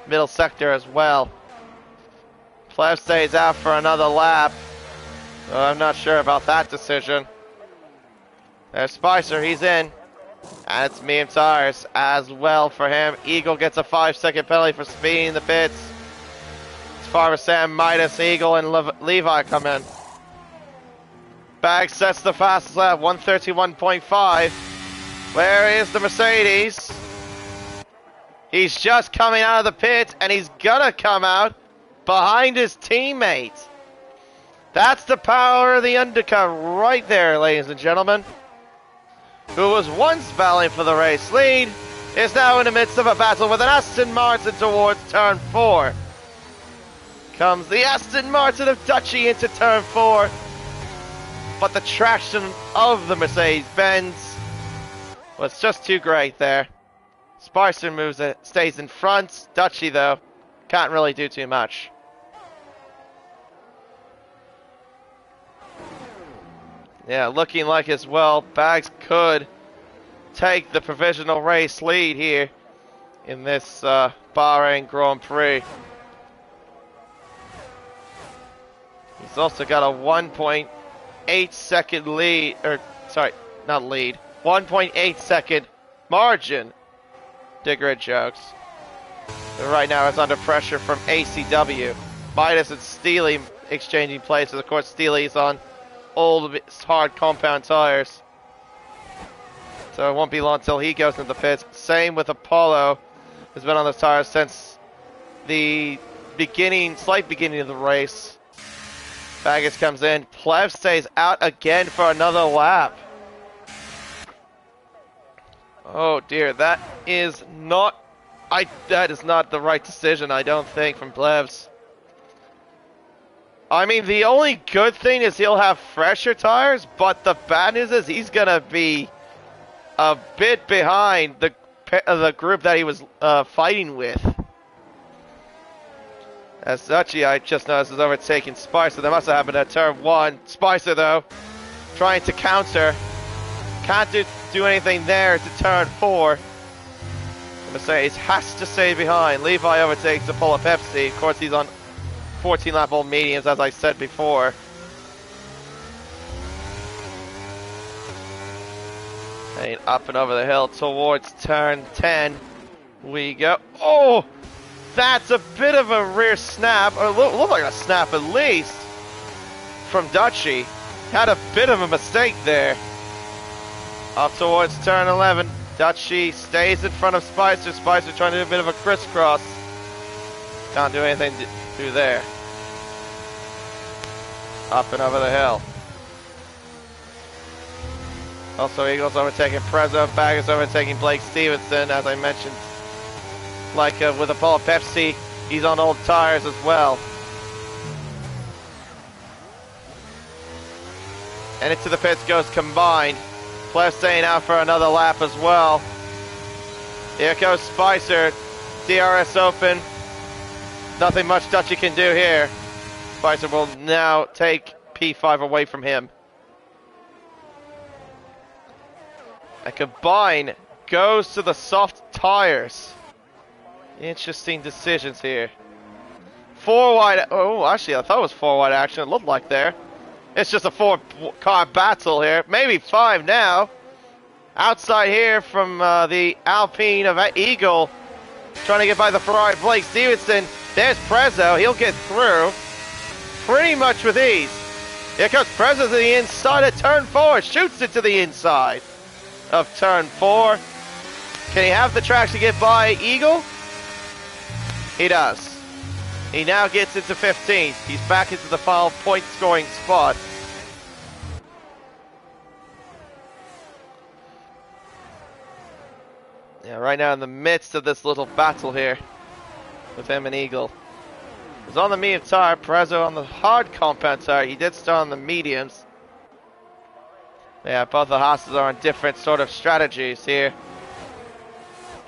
middle sector as well. Pleb stays out for another lap. So I'm not sure about that decision. There's Spicer, he's in. And it's medium tires as well for him. Eagle gets a 5-second penalty for speeding the pits. It's Farmer Sam, Midas, Eagle, and Levi come in. Bags sets the fastest lap, 131.5. Where is the Mercedes? He's just coming out of the pit, and he's gonna come out behind his teammate. That's the power of the undercut right there, ladies and gentlemen. Who was once battling for the race lead, is now in the midst of a battle with an Aston Martin towards turn 4. Comes the Aston Martin of Dutchy into turn 4. But the traction of the Mercedes-Benz was just too great there. Spicer moves it, stays in front. Dutchy, though, can't really do too much. Yeah, looking like as well, Bags could take the provisional race lead here in this Bahrain Grand Prix. He's also got a 1.8 second lead, or sorry, not lead, 1.8 second margin to Gridjokes. And right now it's under pressure from ACW. Midas and Steely exchanging places. Of course, Steely's on old, hard compound tires. So it won't be long until he goes into the pits. Same with Apollo. Has been on those tires since the slight beginning of the race. Baggage comes in. Plev stays out again for another lap. Oh dear, that is not the right decision, I don't think, from Plevs. I mean, the only good thing is he'll have fresher tires, but the bad news is he's gonna be a bit behind the group that he was fighting with. As Zuchi, I just noticed, is overtaking Spicer. That must have happened at turn 1. Spicer, though, trying to counter. Can't do anything there to turn 4. Mercedes has to stay behind. Levi overtakes Apollo Pepsi. Of course, he's on 14-lap old mediums, as I said before. And up and over the hill towards turn 10 we go. Oh! That's a bit of a rear snap, or looked like a snap at least, from Dutchy. Had a bit of a mistake there. Up towards turn 11, Dutchy stays in front of Spicer. Spicer trying to do a bit of a crisscross. Can't do anything to do there. Up and over the hill. Also, Eagles overtaking Prezzo. Baggers overtaking Blake Stevenson, as I mentioned. Like with Apollo Pepsi, he's on old tires as well. And into the pits goes combined. Plev staying out for another lap as well. Here goes Spicer. DRS open. Nothing much Dutchy can do here. Spicer will now take P5 away from him. A combine goes to the soft tires. Interesting decisions here. 4 wide. Oh, actually, I thought it was 4 wide action. It looked like there. It's just a 4-car battle here. Maybe 5 now. Outside here from the Alpine of Eagle. Trying to get by the Ferrari Blake Stevenson. There's Prezzo. He'll get through pretty much with ease. Here comes Prezzo to the inside of turn 4. Shoots it to the inside of turn 4. Can he have the tracks to get by Eagle? He does. He now gets into 15th. He's back into the final point scoring spot. Yeah, right now in the midst of this little battle here with him and Eagle. He's on the medium tire, Prezzo on the hard compound tire. He did start on the mediums. Yeah, both the Haas's are on different sort of strategies here.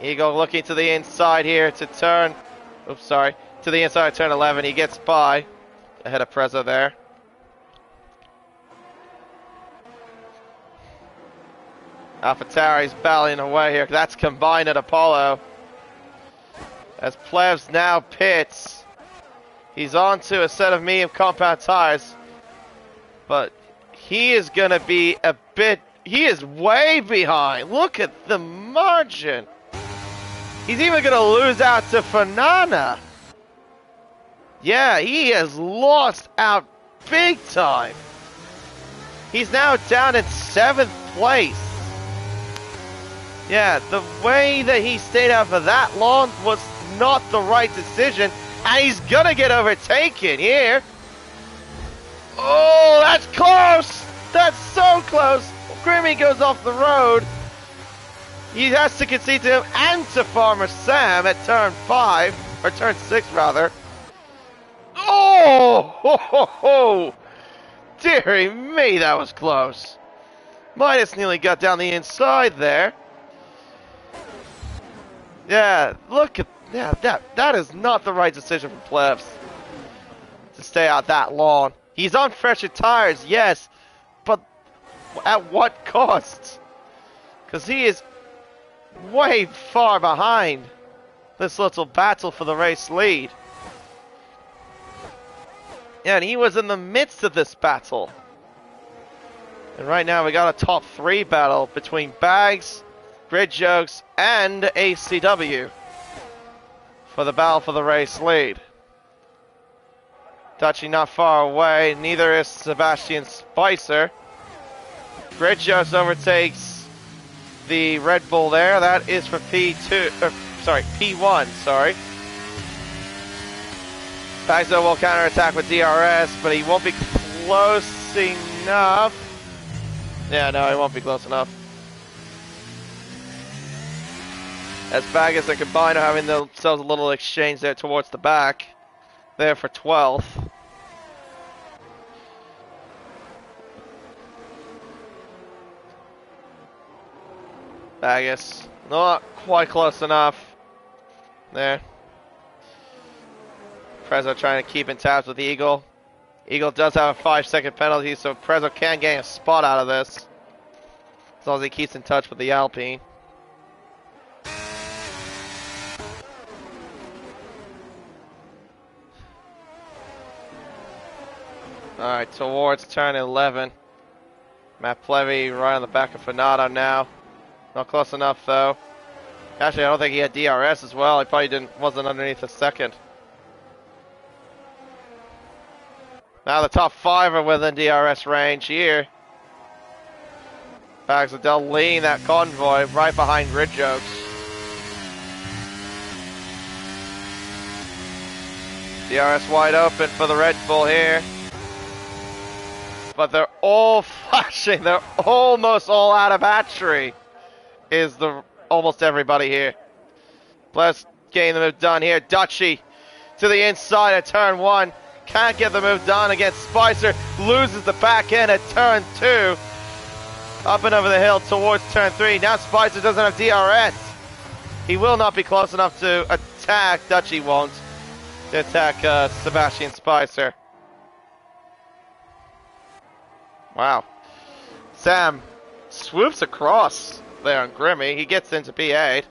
Eagle looking to the inside here to turn... Oops, sorry. To the inside of turn 11. He gets by. Ahead of Prezzo there. AlphaTauri's battling away here. That's combined at Apollo. As Plevs now pits. He's onto a set of medium compound tires. But he is going to be a bit... He is way behind. Look at the margin. He's even going to lose out to Fanana. Yeah, he has lost out big time. He's now down in 7th place. Yeah, the way that he stayed out for that long was not the right decision. And he's going to get overtaken here. Oh, that's close. That's so close. Grimmy goes off the road. He has to concede to him and to Farmer Sam at turn 5, or turn 6 rather. Oh, ho, ho, ho. Dearie me, that was close. Midas nearly got down the inside there. Yeah, look at that is not the right decision for Plebs to stay out that long. He's on fresher tires, yes, but at what cost? Because he is way far behind this little battle for the race lead. Yeah, and he was in the midst of this battle. And right now we got a top 3 battle between Bags, Grid Jokes, and ACW for the battle for the race lead. Dutchy not far away, neither is Sebastian Spicer. Gridjos overtakes the Red Bull there. That is for P1, sorry. Bagzo will counterattack with DRS, but he won't be close enough. Yeah, no, he won't be close enough. As Baggis and Combine are having themselves a little exchange there towards the back. There for 12th. Baggis, not quite close enough. There. Prezzo trying to keep in tabs with Eagle. Eagle does have a 5-second penalty, so Prezzo can gain a spot out of this. As long as he keeps in touch with the Alpine. Alright, towards turn 11. Matt Plevy right on the back of Fernando now. Not close enough though. Actually, I don't think he had DRS as well. He probably wasn't underneath the second. Now the top 5 are within DRS range here. Bags Adele leading that convoy right behind Grid Jokes. DRS wide open for the Red Bull here. But they're all flashing. They're almost all out of battery. Is almost everybody here. Let's getting the move done here. Dutchy to the inside at turn 1. Can't get the move done against Spicer. Loses the back end at turn 2. Up and over the hill towards turn 3. Now Spicer doesn't have DRS. He will not be close enough to attack. Dutchy won't. To attack Sebastian Spicer. Wow. Sam swoops across there on Grimmy. He gets into P8.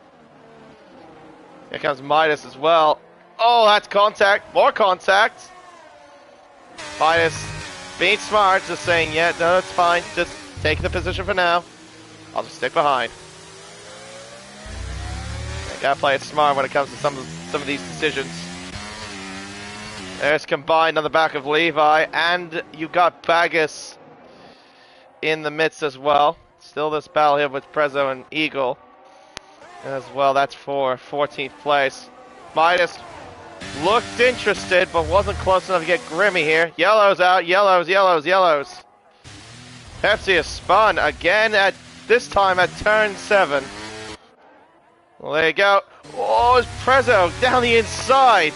Here comes Midas as well. Oh, that's contact. More contact. Midas being smart, just saying, yeah, no, it's fine. Just take the position for now. I'll just stick behind. You gotta play it smart when it comes to some of these decisions. There's Combined on the back of Levi, and you got Baggis in the midst as well. Still this battle here with Prezzo and Eagle as well. That's for 14th place. Midas looked interested, but wasn't close enough to get Grimmy here. Yellows out, yellows. Pepsi is spun again this time at turn 7. Well, there you go. Oh, it's Prezzo down the inside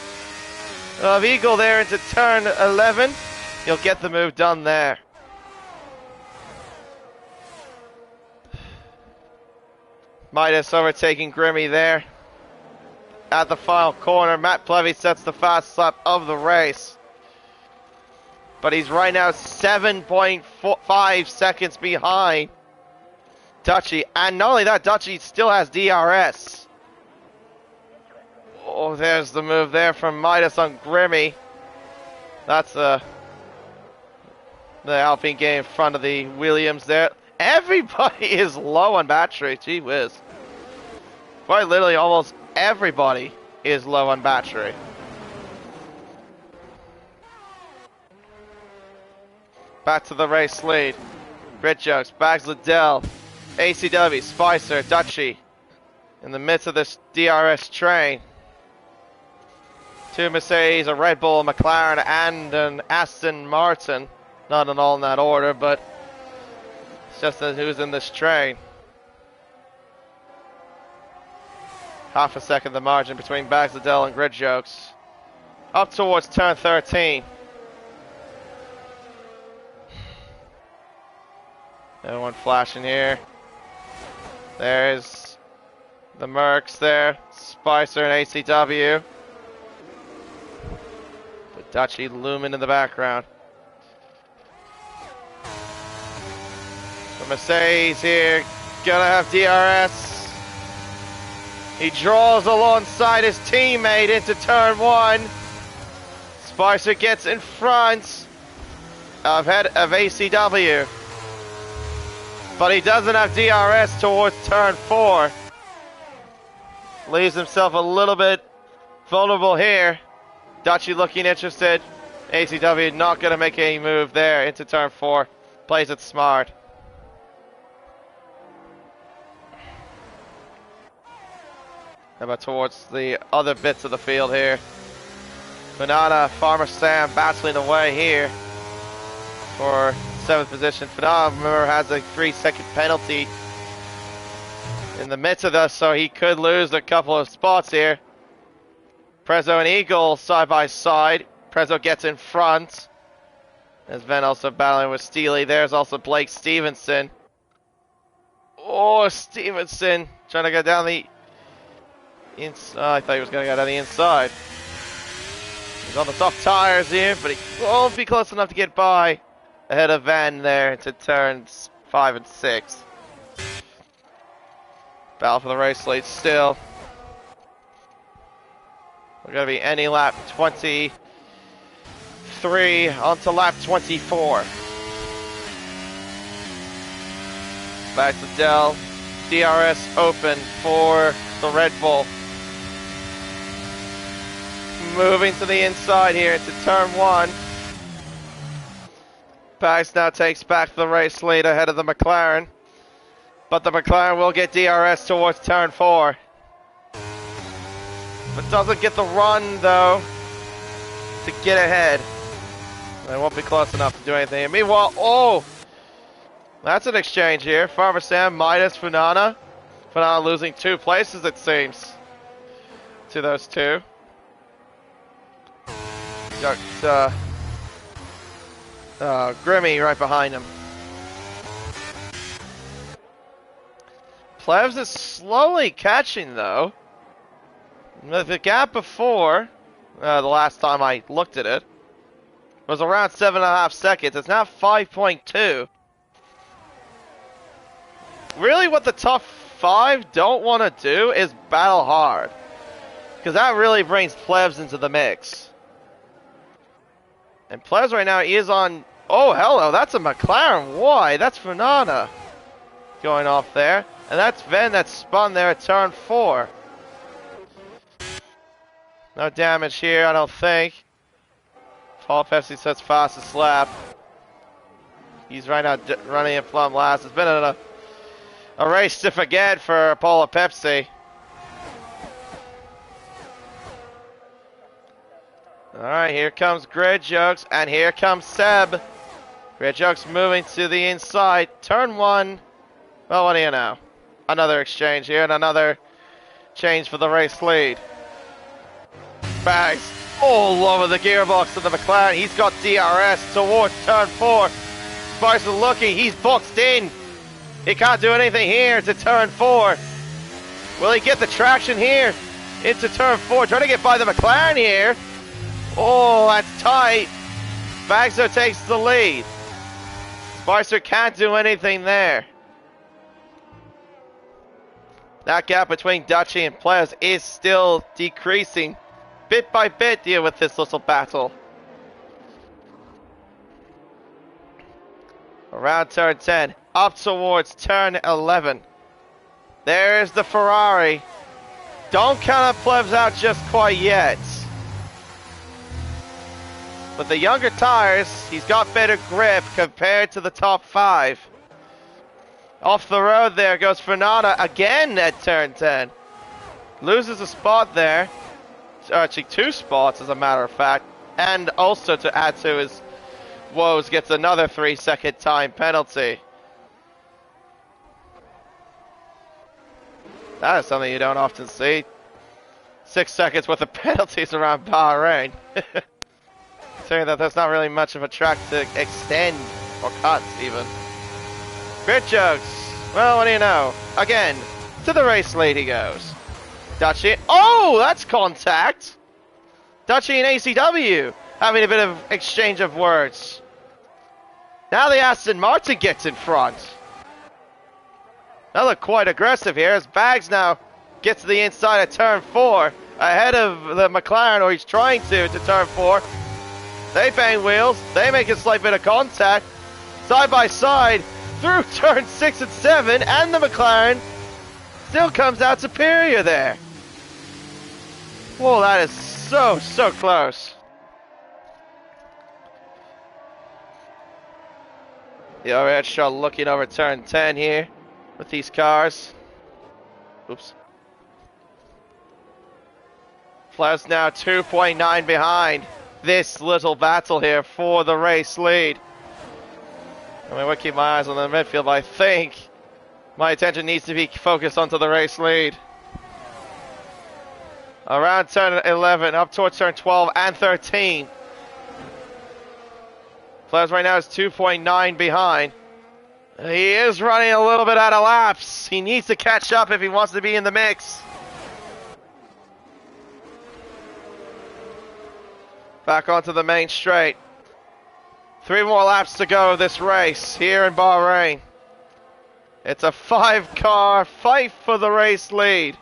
of Eagle there into turn 11. He'll get the move done there. Midas overtaking Grimmy there. At the final corner, Matt Plevy sets the fast lap of the race. But he's right now 7.5 seconds behind Dutchy. And not only that, Dutchy still has DRS. Oh, there's the move there from Midas on Grimmy. That's the Alpine getting in front of the Williams there. Everybody is low on battery. Gee whiz. Quite literally almost everybody is low on battery. Back to the race lead. Grid Jokes, Bags Liddell, ACW, Spicer, Dutchy. In the midst of this DRS train. 2 Mercedes, a Red Bull, a McLaren, and an Aston Martin. Not in all in that order, but it's just who's in this train. Half a second the margin between Bags Liddell and Grid Jokes. Up towards turn 13. Everyone flashing here. There's the Mercs there. Spicer and ACW. But Dutchy looming in the background. The Mercedes here. Gonna have DRS. He draws alongside his teammate into turn 1. Spicer gets in front of ACW. But he doesn't have DRS towards turn 4. Leaves himself a little bit Vulnerable here. Dutchy looking interested. ACW not going to make any move there into turn 4. Plays it smart. How about towards the other bits of the field here? Banana, Farmer Sam battling away here for 7th position. Banana, remember, has a 3-second penalty in the midst of this, so he could lose a couple of spots here. Prezzo and Eagle side by side. Prezzo gets in front. As Ven also battling with Steely. There's also Blake Stevenson. Oh, Stevenson trying to go down the inside. I thought he was going to go down the inside. He's on the soft tires here, but he won't be close enough to get by ahead of Van there into turns 5 and 6. Battle for the race lead still. We're going to be ending lap 23 onto lap 24. Back to Dell. DRS open for the Red Bull. Moving to the inside here into turn 1. Bags now takes back the race lead ahead of the McLaren. But the McLaren will get DRS towards turn 4. But doesn't get the run though to get ahead. They won't be close enough to do anything. And meanwhile, oh! That's an exchange here. Farmer Sam minus Funana. Funana losing 2 places, it seems, to those 2. Got Grimmy right behind him. Plevs is slowly catching though. The gap before, the last time I looked at it, was around 7.5 seconds. It's now 5.2. Really what the top 5 don't want to do is battle hard. Because that really brings Plevs into the mix. And Plevs right now is on... Oh, hello, that's a McLaren. Why? That's Fernanda going off there. And that's Ven that spun there at turn 4. No damage here, I don't think. Paul Pepsi sets fastest lap. He's right now running in plumb last. It's been a race to forget for Paula Pepsi. Alright, here comes Grid Jokes, and here comes Seb. Grid Jokes moving to the inside. Turn 1. Well, what do you know? Another exchange here, and another change for the race lead. Bags all over the gearbox of the McLaren. He's got DRS towards turn 4. Bison looking, he's boxed in. He can't do anything here to turn 4. Will he get the traction here into turn 4? Trying to get by the McLaren here. Oh, that's tight. Bagso takes the lead. Spicer can't do anything there. That gap between Dutchy and Plevs is still decreasing bit by bit here with this little battle. Around turn 10, up towards turn 11. There's the Ferrari. Don't count Plevs out just quite yet. With the younger tires, he's got better grip compared to the top 5. Off the road there goes Fernanda again at turn 10. Loses a spot there. Actually 2 spots as a matter of fact. And also to add to his woes gets another 3-second time penalty. That is something you don't often see. 6 seconds worth of penalties around Bahrain. Saying that there's not really much of a track to extend or cut even. Grid Jokes. Well, what do you know? Again, to the race lead he goes. Dutchy. Oh, that's contact. Dutchy and ACW having a bit of exchange of words. Now the Aston Martin gets in front. They look quite aggressive here as Bags now gets to the inside of turn 4 ahead of the McLaren, or he's trying to turn 4. They bang wheels. They make a slight bit of contact. Side by side through turn 6 and 7, and the McLaren still comes out superior there. Whoa, that is so close. The overhead shot looking over turn 10 here with these cars. Oops. Flair's now 2.9 behind this little battle here for the race lead. I mean, we'll keep my eyes on the midfield, but I think my attention needs to be focused onto the race lead. Around turn 11, up towards turn 12 and 13. Flair's right now is 2.9 behind. He is running a little bit out of laps. He needs to catch up if he wants to be in the mix. Back onto the main straight. 3 more laps to go of this race here in Bahrain. It's a 5-car fight for the race lead.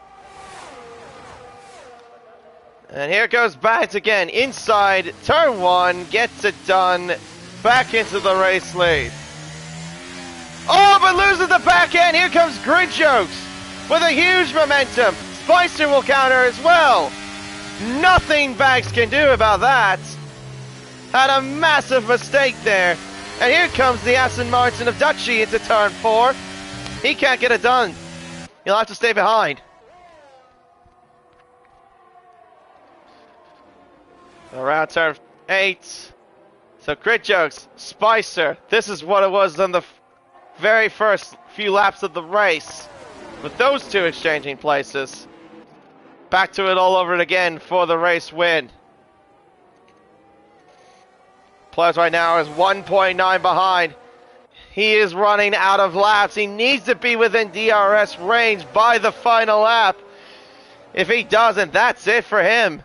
And here goes Bags again, inside turn 1, gets it done, back into the race lead. Oh, but loses the back end. Here comes Grid Jokes with a huge momentum. Spicer will counter as well. Nothing Bags can do about that. Had a massive mistake there. And here comes the Aston Martin of Dutchy into turn 4. He can't get it done. He'll have to stay behind. Around turn 8. So Grid Jokes, Spicer. This is what it was on the very first few laps of the race, with those two exchanging places. Back to it all over it again for the race win. Plus right now is 1.9 behind. He is running out of laps. He needs to be within DRS range by the final lap. If he doesn't, that's it for him.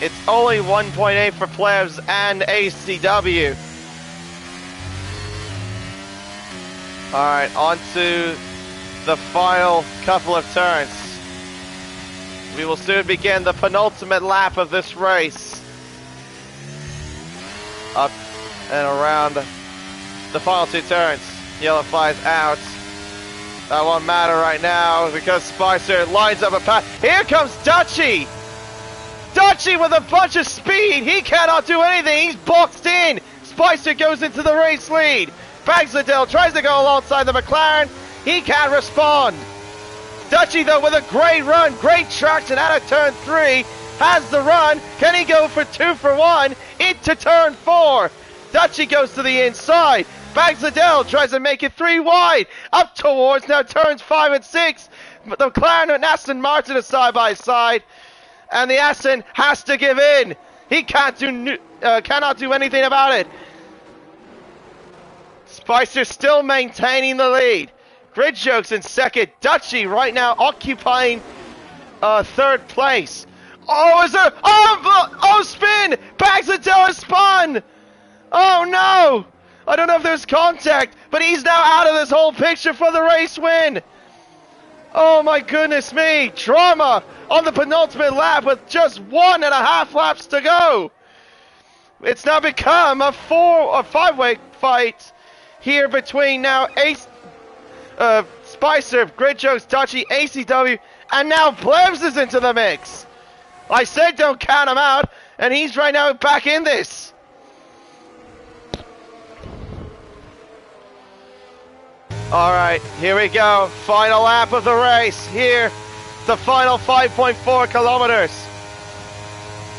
It's only 1.8 for Plebs and ACW. Alright, on to the final couple of turns. We will soon begin the penultimate lap of this race. Up and around the final 2 turns. Yellow flies out. That won't matter right now because Spicer lines up a path. Here comes Dutchy! Dutchy with a bunch of speed! He cannot do anything! He's boxed in! Spicer goes into the race lead! Bagsladell tries to go alongside the McLaren. He can't respond. Dutchy, though, with a great run, great traction out of turn 3, has the run. Can he go for 2 for 1 into turn 4? Dutchy goes to the inside. Bagsladell tries to make it 3 wide up towards now turns 5 and 6. But the McLaren and Aston Martin are side by side, and the Aston has to give in. He cannot do anything about it. Spicer still maintaining the lead. Grid Jokes in second. Dutchy right now occupying 3rd place. Oh, is there? Oh, spin! Bagsladell has spun! Oh no! I don't know if there's contact, but he's now out of this whole picture for the race win. Oh my goodness me! Drama on the penultimate lap with just 1.5 laps to go. It's now become a 5-way fight here between now Spicer, Grid Jokes, Dutchy, ACW, and now Plebs is into the mix. I said don't count him out, and he's right now back in this. Alright, here we go. Final lap of the race. Here, the final 5.4 kilometers.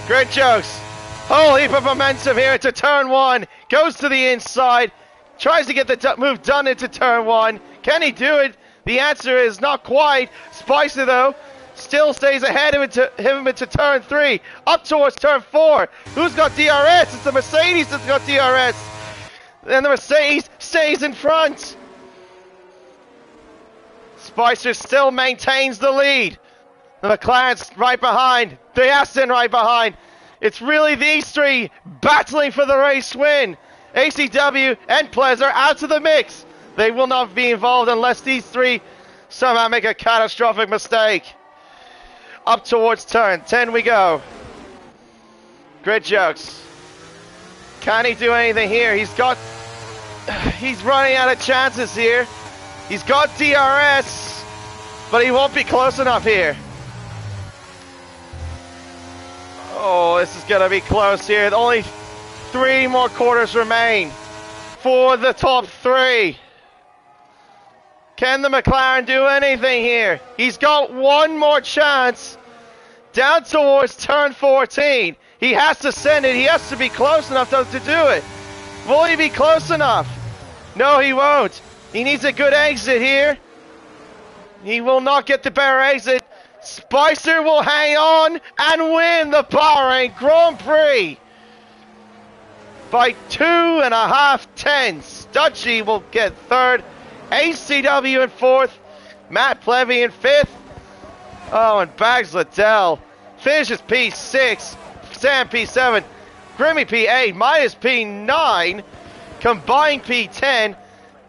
Grid Jokes. Whole heap of momentum here into turn 1. Goes to the inside. Tries to get the move done into turn 1. Can he do it? The answer is not quite. Spicer, though, still stays ahead of him into turn 3. Up towards turn 4. Who's got DRS? It's the Mercedes that's got DRS. And the Mercedes stays in front. Spicer still maintains the lead. The McLaren's right behind. The Aston right behind. It's really these 3 battling for the race win. ACW and Plez are out of the mix. They will not be involved unless these 3 somehow make a catastrophic mistake. Up towards turn 10 we go. Grid Jokes. Can he do anything here? He's running out of chances here. He's got DRS, But he won't be close enough here. Oh, this is gonna be close here. Only 3 more quarters remain for the top 3. Can the McLaren do anything here? He's got one more chance down towards turn 14. He has to send it. He has to be close enough to do it. Will he be close enough? No, he won't. He needs a good exit here. He will not get the better exit. Spicer will hang on and win the Bahrain Grand Prix by 2.5 tenths. Dutchy will get 3rd. ACW in 4th. Matt Plevy in 5th. Oh, and Bags Liddell finishes P6. Sam P7. Grimmy P8. Midas P9. Combined P10.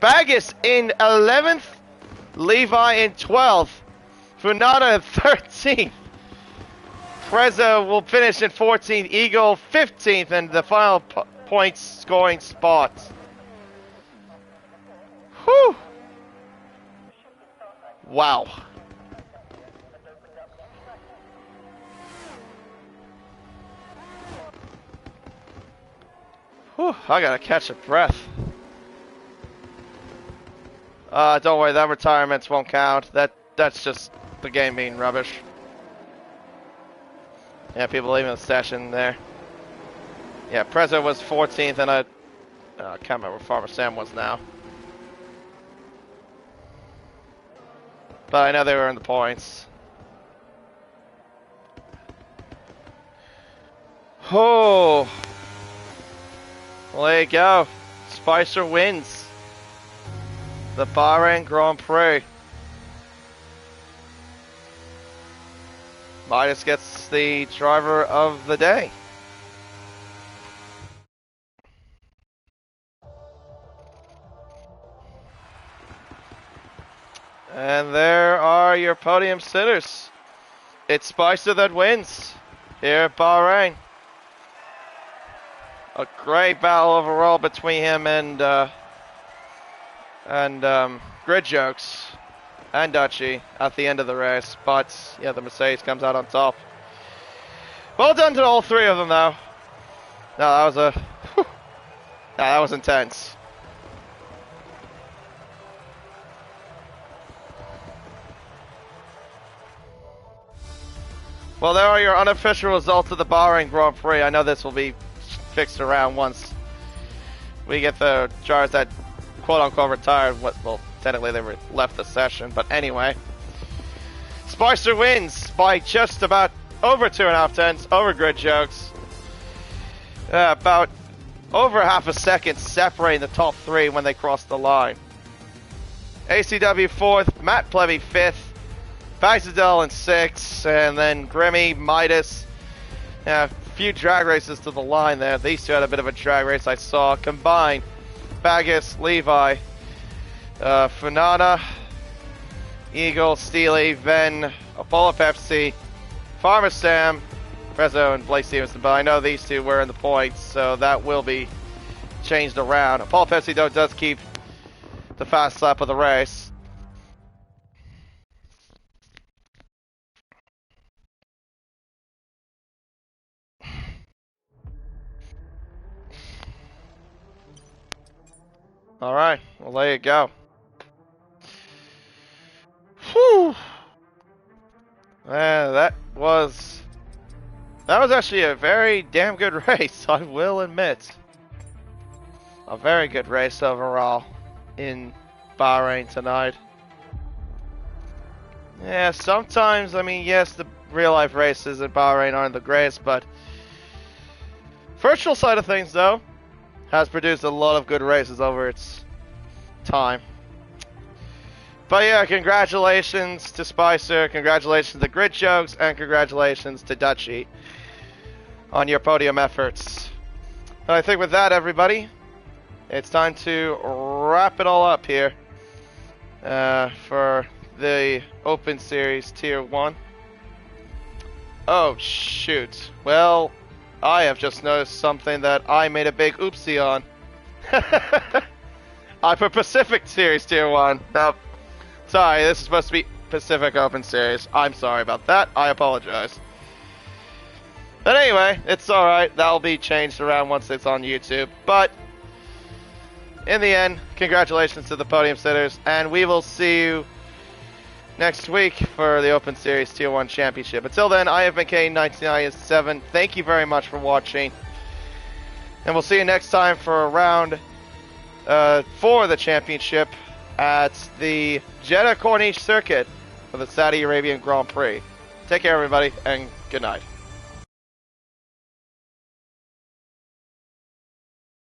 Baggis in 11th. Levi in 12th. Funada in 13th. Preza will finish in 14th. Eagle 15th. And the final points scoring spot. Whew. Wow. Whew, I gotta catch a breath. Don't worry, that retirements won't count. That's just the game being rubbish. Yeah, people leaving the session there. Yeah, Preza was 14th, and I can't remember where Farmer Sam was now. But I know they were in the points. Oh. Well, there you go. Spicer wins the Bahrain Grand Prix. Midas gets the driver of the day. And there are your podium sitters. It's Spicer that wins here at Bahrain. A great battle overall between him and Grid Jokes and Dutchy at the end of the race. But yeah, the Mercedes comes out on top. Well done to all 3 of them, though. No, that was intense. Well, there are your unofficial results of the Bahrain Grand Prix. I know this will be fixed around once we get the drivers that quote-unquote retired. Well, technically they left the session, but anyway. Spicer wins by just about over 2.5 tenths over Grid Jokes. About over half a second separating the top 3 when they crossed the line. ACW 4th, Matt Plevy 5th. Baxadell in 6th, and then Grimmy, Midas. A few drag races to the line there. These 2 had a bit of a drag race I saw. Combined, Baggis, Levi, Funada, Eagle, Steely, Ven, Apollo Pepsi, Farmer Sam, Prezzo, and Blake Stevenson. But I know these 2 were in the points, so that will be changed around. Apollo Pepsi, though, does keep the fast lap of the race. Alright, well there you go. Whew! That was actually a very damn good race, I will admit. A very good race overall in Bahrain tonight. Yeah, sometimes, I mean, yes, the real life races in Bahrain aren't the greatest, but virtual side of things, though, has produced a lot of good races over its time. But yeah, congratulations to Spicer, congratulations to the Grid Jokes, and congratulations to Dutchy on your podium efforts. And I think with that, everybody, it's time to wrap it all up here for the Open Series Tier 1. Oh, shoot. Well, I have just noticed something that I made a big oopsie on. I put Pacific Series Tier 1. Now, sorry, this is supposed to be Pacific Open Series. I'm sorry about that. I apologize. But anyway, it's alright. That'll be changed around once it's on YouTube. But in the end, congratulations to the podium sitters, and we will see you next week for the Open Series Tier 1 Championship. Until then, I have been K1997. Thank you very much for watching. And we'll see you next time for a round for the championship at the Jeddah Corniche Circuit for the Saudi Arabian Grand Prix. Take care, everybody, and good night.